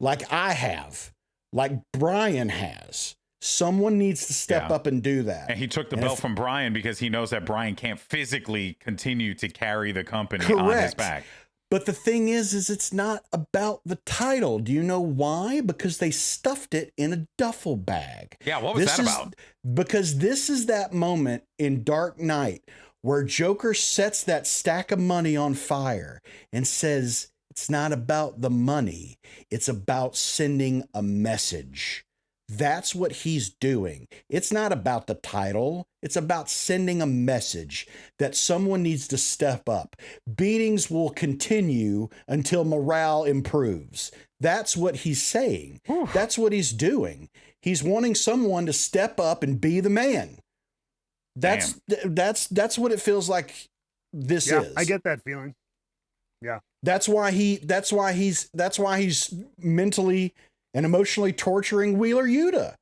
like I have, like Bryan has. Someone needs to step up and do that. And he took the belt from Bryan because he knows that Bryan can't physically continue to carry the company on his back. But the thing is it's not about the title. Do you know why? Because they stuffed it in a duffel bag. Yeah, what was that about? Because this is that moment in Dark Knight where Joker sets that stack of money on fire and says, it's not about the money. It's about sending a message. That's what he's doing. It's not about the title. It's about sending a message that someone needs to step up. Beatings will continue until morale improves. That's what he's saying. Oof. That's what he's doing. He's wanting someone to step up and be the man. That's what it feels like this is. I get that feeling. Yeah. That's why he's mentally and emotionally torturing Wheeler Yuta,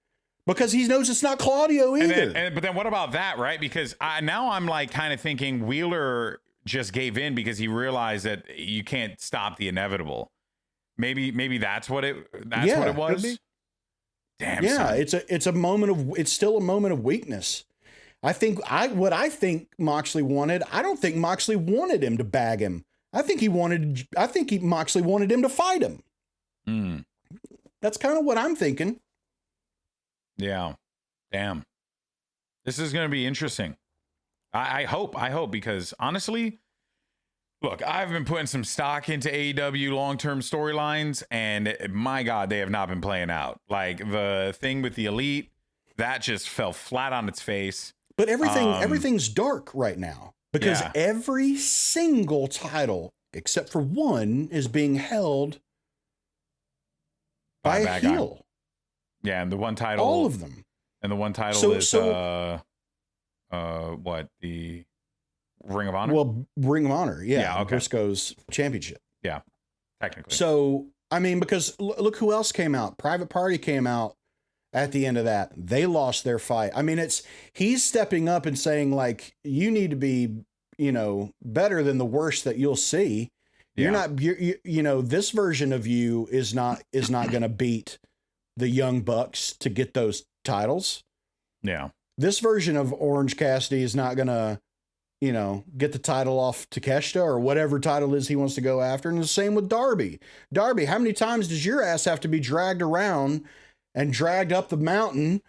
Because he knows it's not Claudio either. But then what about that, right? Because now I'm like kind of thinking Wheeler just gave in because he realized that you can't stop the inevitable. Maybe that's what it was. Damn. Yeah, son. it's still a moment of weakness. I think Moxley wanted. I don't think Moxley wanted him to bag him. I think Moxley wanted him to fight him. That's kind of what I'm thinking. Yeah. Damn. This is going to be interesting. I hope because honestly, look, I've been putting some stock into AEW long-term storylines, and my God, they have not been playing out. Like the thing with the Elite, that just fell flat on its face. But everything's dark right now because every single title, except for one, is being held by a heel. Guy. Yeah, and the one title, all of them, and the one title is what, the Ring of Honor? Well, Ring of Honor, yeah, okay. Briscoe's championship, yeah, technically. So I mean, because look who else came out. Private Party came out at the end of that. They lost their fight. I mean, he's stepping up and saying like, you need to be, better than the worst that you'll see. You're not, this version of you is not going to beat the Young Bucks to get those titles. Yeah. This version of Orange Cassidy is not going to, get the title off Takeshita or whatever title is he wants to go after. And the same with Darby. Darby, how many times does your ass have to be dragged around and dragged up the mountain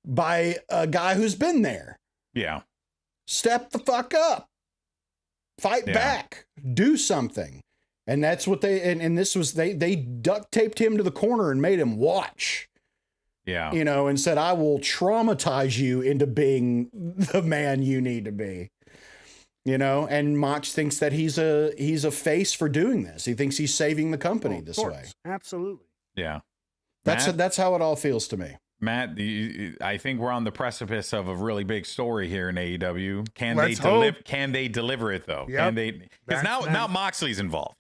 by a guy who's been there? Yeah. Step the fuck up. Fight back. Do something. And that's what and this was, they duct taped him to the corner and made him watch. Yeah. And said, I will traumatize you into being the man you need to be. And Mox thinks that he's a face for doing this. He thinks he's saving the company this way. Absolutely. Yeah. That's how it all feels to me. Matt, I think we're on the precipice of a really big story here in AEW. Can they deliver it though? Yep. Can they? Because now Moxley's involved.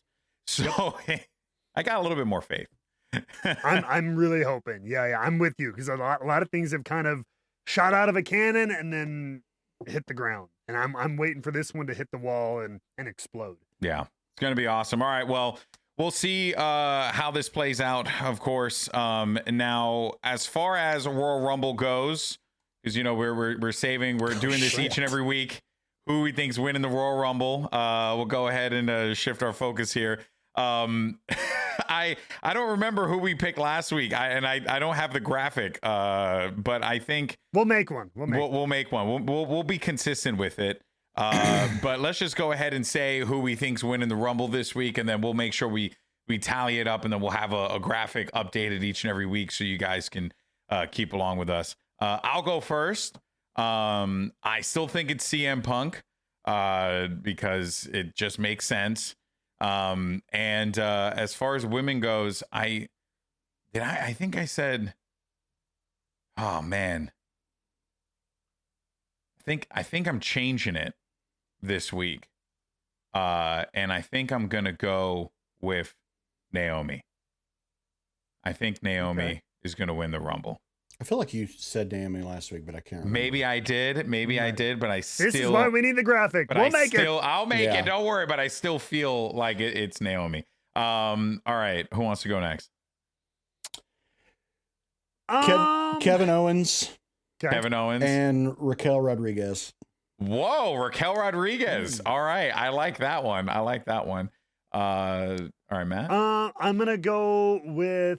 So I got a little bit more faith. I'm really hoping. Yeah, I'm with you because a lot of things have kind of shot out of a cannon and then hit the ground, and I'm waiting for this one to hit the wall and explode. Yeah, it's gonna be awesome. All right, well, we'll see how this plays out. Of course, now as far as Royal Rumble goes, because we're doing this each and every week. Who we think's winning the Royal Rumble? We'll go ahead and shift our focus here. I don't remember who we picked last week. I don't have the graphic. But I think we'll make one. We'll make one. We'll be consistent with it. But let's just go ahead and say who we think's winning the Rumble this week, and then we'll make sure we tally it up, and then we'll have a graphic updated each and every week so you guys can keep along with us. I'll go first. I still think it's CM Punk because it just makes sense. And as far as women goes, I think I said, oh man, I think I'm changing it this week. And I think I'm going to go with Naomi. I think Naomi is going to win the Rumble. I feel like you said Naomi last week, but I can't remember. Maybe I did, but I still... This is why we need the graphic. I'll make it. Don't worry, but I still feel like it's Naomi. All right. Who wants to go next? Kevin Owens. Okay. Kevin Owens. And Raquel Rodriguez. Whoa, Raquel Rodriguez. All right. I like that one. All right, Matt? I'm going to go with...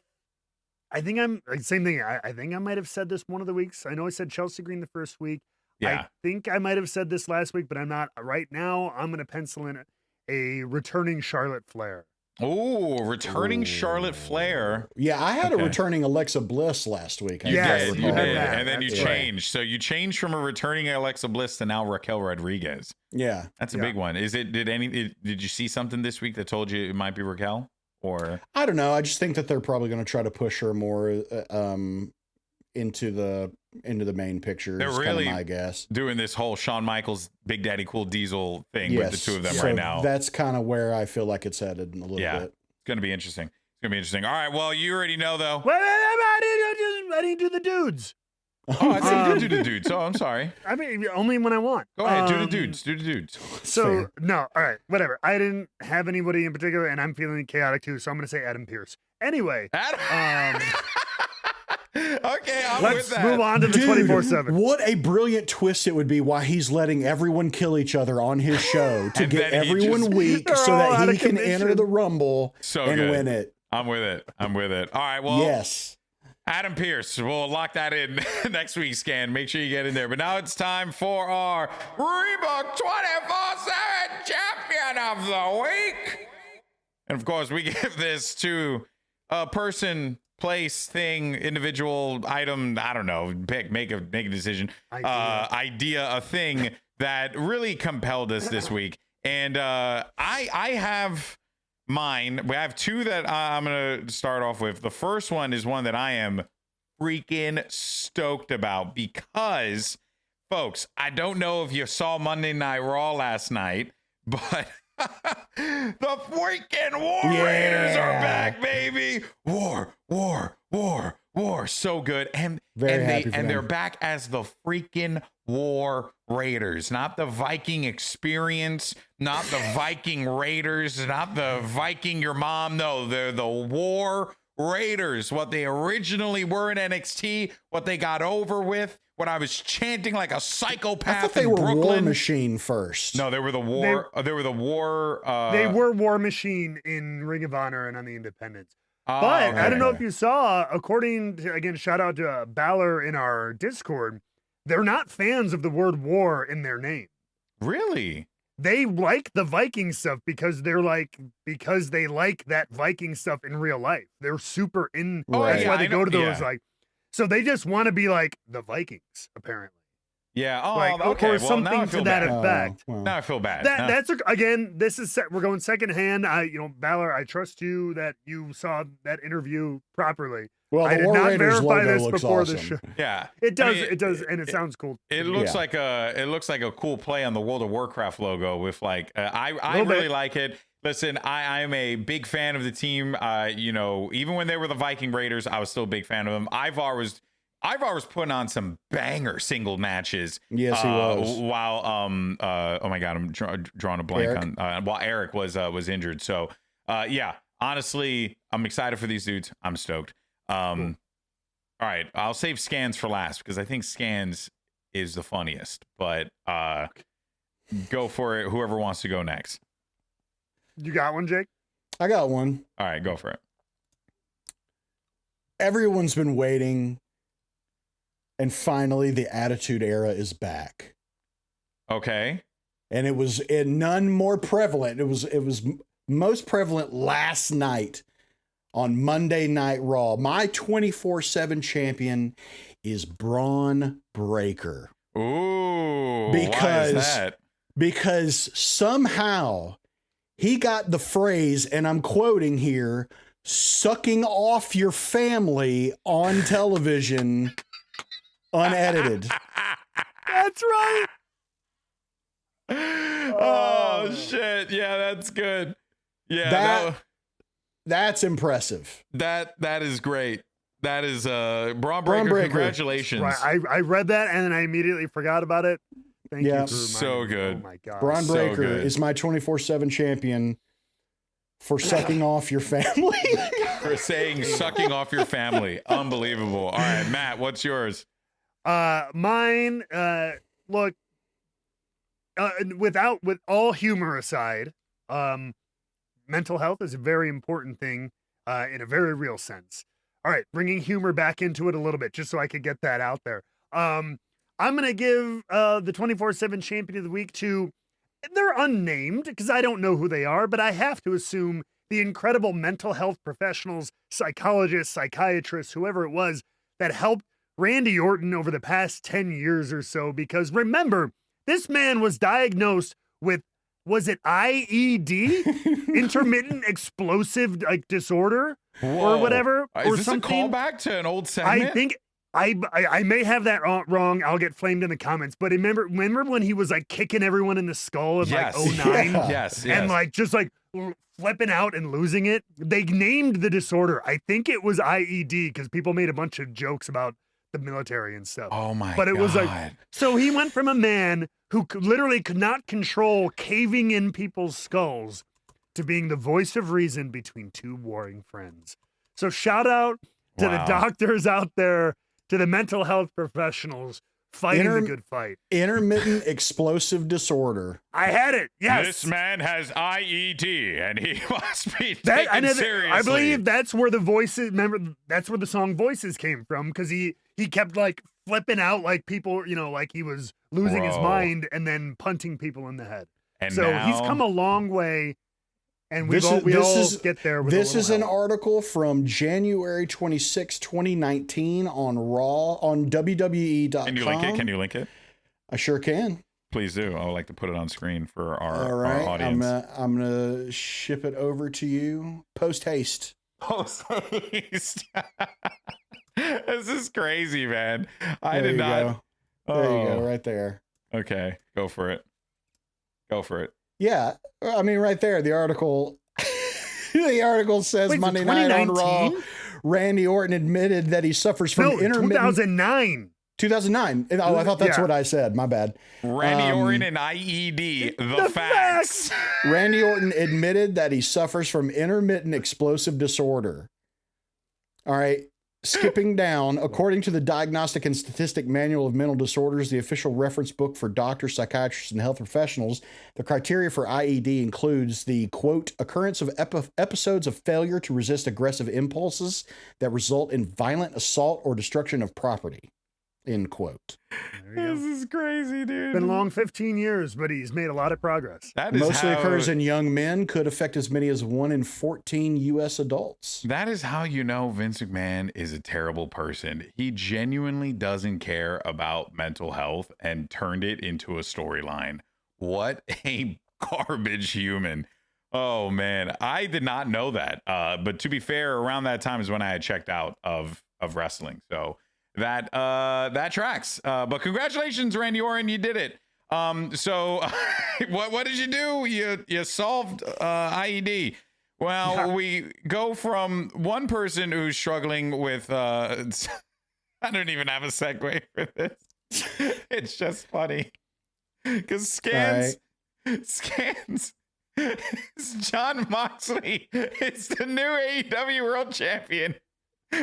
I think same thing. I think I might have said this one of the weeks. I know I said Chelsea Green the first week. Yeah. I think I might have said this last week, but I'm not. Right now, I'm going to pencil in a returning Charlotte Flair. Oh, returning Charlotte Flair. Yeah, I had a returning Alexa Bliss last week. You did. That. And then you changed. So you changed from a returning Alexa Bliss to now Raquel Rodriguez. Yeah. That's a big one. Did you see something this week that told you it might be Raquel? Or I don't know. I just think that they're probably going to try to push her more into the main picture. They're really, kind of my guess, doing this whole Shawn Michaels, Big Daddy Cool Diesel thing with the two of them right now. That's kind of where I feel like it's headed a little bit. It's going to be interesting. All right. Well, you already know though. Wait, I didn't do the dudes. Oh, I said you did do the dudes. Oh, I'm sorry. I mean, only when I want. Go ahead, do the dudes. Do the dudes. So Fair. no, all right, whatever. I didn't have anybody in particular, and I'm feeling chaotic too, so I'm gonna say Adam Pearce. Anyway, Adam. Okay, I'm with let's that. move on to the Dude, 24/7. what a brilliant twist it would be why he's letting everyone kill each other on his show to And get then he everyone just- weak They're so all out that of he can commission. enter the Rumble So and good. win it. I'm with it. I'm with it. All right, well, Yes. Adam Pearce. We'll lock that in next week's scan. Make sure you get in there. But now it's time for our Rebooked 24/7 Champion of the Week. And of course, we give this to a person, place, thing, individual, item. I don't know. Pick, make a decision. Idea, a thing that really compelled us this week. And I have mine. We have two that I'm going to start off with. The first one is one that I am freaking stoked about because, folks, I don't know if you saw Monday Night Raw last night, but the freaking War Raiders are back, baby. War. So good. And Very happy for they're them. back as the freaking War Raiders, not the Viking Experience, not the Viking Raiders, not the Viking your mom. No, they're the War Raiders, what they originally were in NXT, what they got over with, what I was chanting like a psychopath I thought they in were Brooklyn. War Machine first. No, they were the War. They were the War. They were War Machine in Ring of Honor and on the Independents. Oh, But okay. I don't know if you saw, according to, again, shout out to Balor in our Discord, they're not fans of the word war in their name. Really? They like the Viking stuff because they like that Viking stuff in real life. They're super in. Oh, That's yeah, why they I know- go to those yeah. like. So they just want to be like the Vikings, apparently. Yeah. Oh, Like, okay. or Well, now I something feel to that bad. effect. well. Now I feel bad. That Now- that's again. This is we're going secondhand. Balor, I trust you that you saw that interview properly. Well, I the did War not Raiders verify logo this looks before awesome. the show. yeah. It does. I mean, it does, and it sounds cool. It looks Yeah. like a cool play on the World of Warcraft logo with like I Little really bit. like it. Listen, I'm a big fan of the team. Even when they were the Viking Raiders, I was still a big fan of them. Ivar was putting on some banger single matches. Yes, he was. While oh my god, I'm drawing a blank Eric? on while Eric was injured. So yeah, honestly, I'm excited for these dudes. I'm stoked. Cool. All right, I'll save scans for last because I think scans is the funniest. But go for it. Whoever wants to go next. You got one, Jake? I got one. All right, go for it. Everyone's been waiting, and finally the Attitude Era is back. Okay. And it was none more prevalent. It was most prevalent last night on Monday Night Raw. My 24/7 champion is Braun Breaker. Ooh. Because- why is that? Because somehow he got the phrase, and I'm quoting here, sucking off your family on television unedited. That's right. Oh shit! Yeah, that's good. Yeah, That's impressive. that is great. That is Braun Braun Breaker. Breaker. Congratulations. Right. I read that and then I immediately forgot about it. Thank Yeah. you for So reminding me. good. Oh my god. Braun so Breaker good. is my 24/7 champion for sucking off your family. For saying sucking off your family. Unbelievable. All right, Matt, what's yours? Mine. Look. With all humor aside, mental health is a very important thing in a very real sense. All right, bringing humor back into it a little bit, just so I could get that out there. I'm gonna give the 24/7 champion of the week to. They're unnamed because I don't know who they are, but I have to assume the incredible mental health professionals, psychologists, psychiatrists, whoever it was that helped Randy Orton over the past 10 years or so. Because remember, this man was diagnosed with, was it IED? Intermittent explosive disorder or whatever? Is or this something. a callback to an old segment? I think I may have that wrong. I'll get flamed in the comments. But remember when he was like kicking everyone in the skull in Yes. like 09? Yeah. Yes. And like just like flipping out and losing it. They named the disorder. I think it was IED because people made a bunch of jokes about the military and stuff. Oh my But it God. was like, so he went from a man who literally could not control caving in people's skulls to being the voice of reason between two warring friends. So shout out to the doctors out there, to the mental health professionals fighting the good fight. Intermittent explosive disorder. I had it. Yes. This man has IED and he must be taken seriously. I believe that's where the voices, remember, that's where the song Voices came from, because he kept like flipping out like people, like he was losing his mind and then punting people in the head. And so now, he's come a long way. And we all get there. With this is help. an article from January 26, 2019 on Raw on WWE.com. Can you link it? I sure can. Please do. I would like to put it on screen for our I'm audience. gonna ship it over to you post haste. Post haste. This is crazy, man. I did not. Go. There you go, right there. Okay, go for it. Go for it. Yeah, I mean, right there, the article. The article says Monday night on Raw, Randy Orton admitted that he suffers from intermittent. 2009. Oh, I thought that's what I said. My bad. Randy Orton and IED. The facts. Randy Orton admitted that he suffers from intermittent explosive disorder. All right. Skipping down, according to the Diagnostic and Statistic Manual of Mental Disorders, the official reference book for doctors, psychiatrists, and health professionals, the criteria for IED includes the, quote, occurrence of episodes of failure to resist aggressive impulses that result in violent assault or destruction of property, end quote. This is crazy, dude. Been a long 15 years, but he's made a lot of progress. That is mostly occurs in young men, could affect as many as 1 in 14 U.S. adults. That is how you know Vince McMahon is a terrible person. He genuinely doesn't care about mental health and turned it into a storyline. What a garbage human. Oh, man. I did not know that. But to be fair, around that time is when I had checked out of wrestling. So that tracks. But congratulations, Randy Orton, you did it. So what did you do? You solved IED. Well, we go from one person who's struggling with I don't even have a segue for this. It's just funny because scans Jon Moxley is the new AEW World Champion.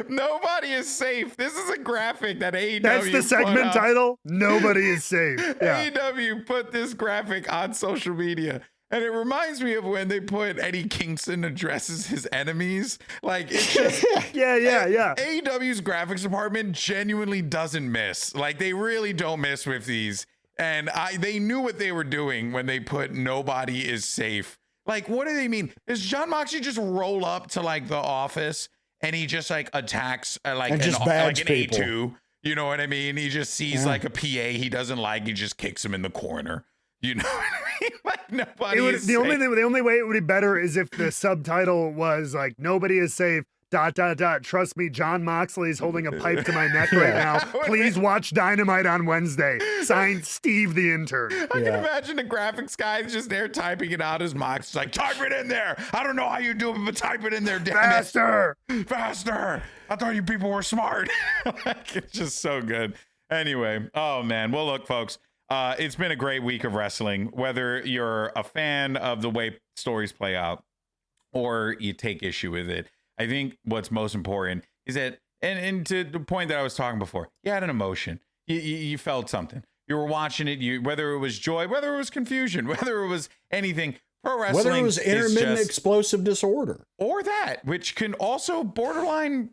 Nobody is safe. This is a graphic that AEW That's the segment title. Nobody is safe. Yeah. AEW put this graphic on social media, and it reminds me of when they put Eddie Kingston addresses his enemies. Like, it's just yeah. AEW's graphics department genuinely doesn't miss. Like, they really don't miss with these. And they knew what they were doing when they put nobody is safe. Like, what do they mean? Does Jon Moxley just roll up to like the office and he just like attacks like an A2? You know what I mean? He just sees like a PA he doesn't like. He just kicks him in the corner. You know what I mean? Like, nobody is safe. The only way it would be better is if the subtitle was like, nobody is safe. ... Trust me, Jon Moxley's holding a pipe to my neck right now. Please watch Dynamite on Wednesday. Signed, Steve the intern. I can imagine the graphics guy just there typing it out as Mox. It's like, type it in there. I don't know how you do it, but type it in there. Damn Faster. Faster. I thought you people were smart. Like, it's just so good. Anyway, oh man. Well, look, folks, it's been a great week of wrestling. Whether you're a fan of the way stories play out or you take issue with it, I think what's most important is that, and to the point that I was talking before, you had an emotion. You felt something. You were watching it. Whether it was joy, whether it was confusion, whether it was anything, pro wrestling, whether it was intermittent explosive disorder, or that, which can also borderline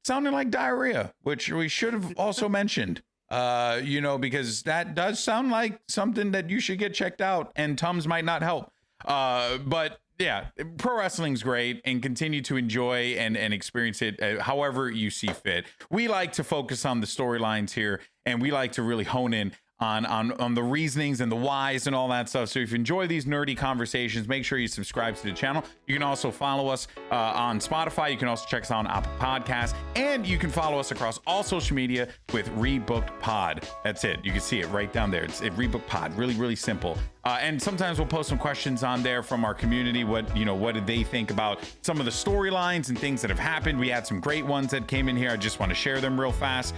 sounding like diarrhea, which we should have also mentioned. Because that does sound like something that you should get checked out, and Tums might not help. But yeah, pro wrestling's great, and continue to enjoy and experience it however you see fit. We like to focus on the storylines here, and we like to really hone in on the reasonings and the whys and all that stuff. So if you enjoy these nerdy conversations, make sure you subscribe to the channel. You can also follow us on Spotify. You can also check us out on Apple Podcasts, and you can follow us across all social media with Rebooked Pod. That's it. You can see it right down there. It's Rebooked Pod. Really, really simple. And sometimes we'll post some questions on there from our community. What did they think about some of the storylines and things that have happened? We had some great ones that came in here. I just want to share them real fast.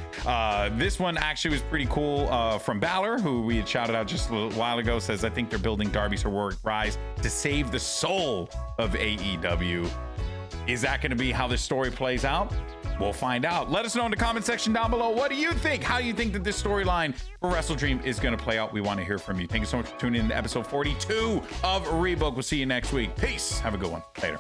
This one actually was pretty cool from Balor, who we had shouted out just a little while ago, says, I think they're building Darby's heroic rise to save the soul of AEW. Is that going to be how this story plays out? We'll find out. Let us know in the comment section down below. What do you think? How do you think that this storyline for WrestleDream is going to play out? We want to hear from you. Thank you so much for tuning in to episode 42 of Rebooked. We'll see you next week. Peace. Have a good one. Later.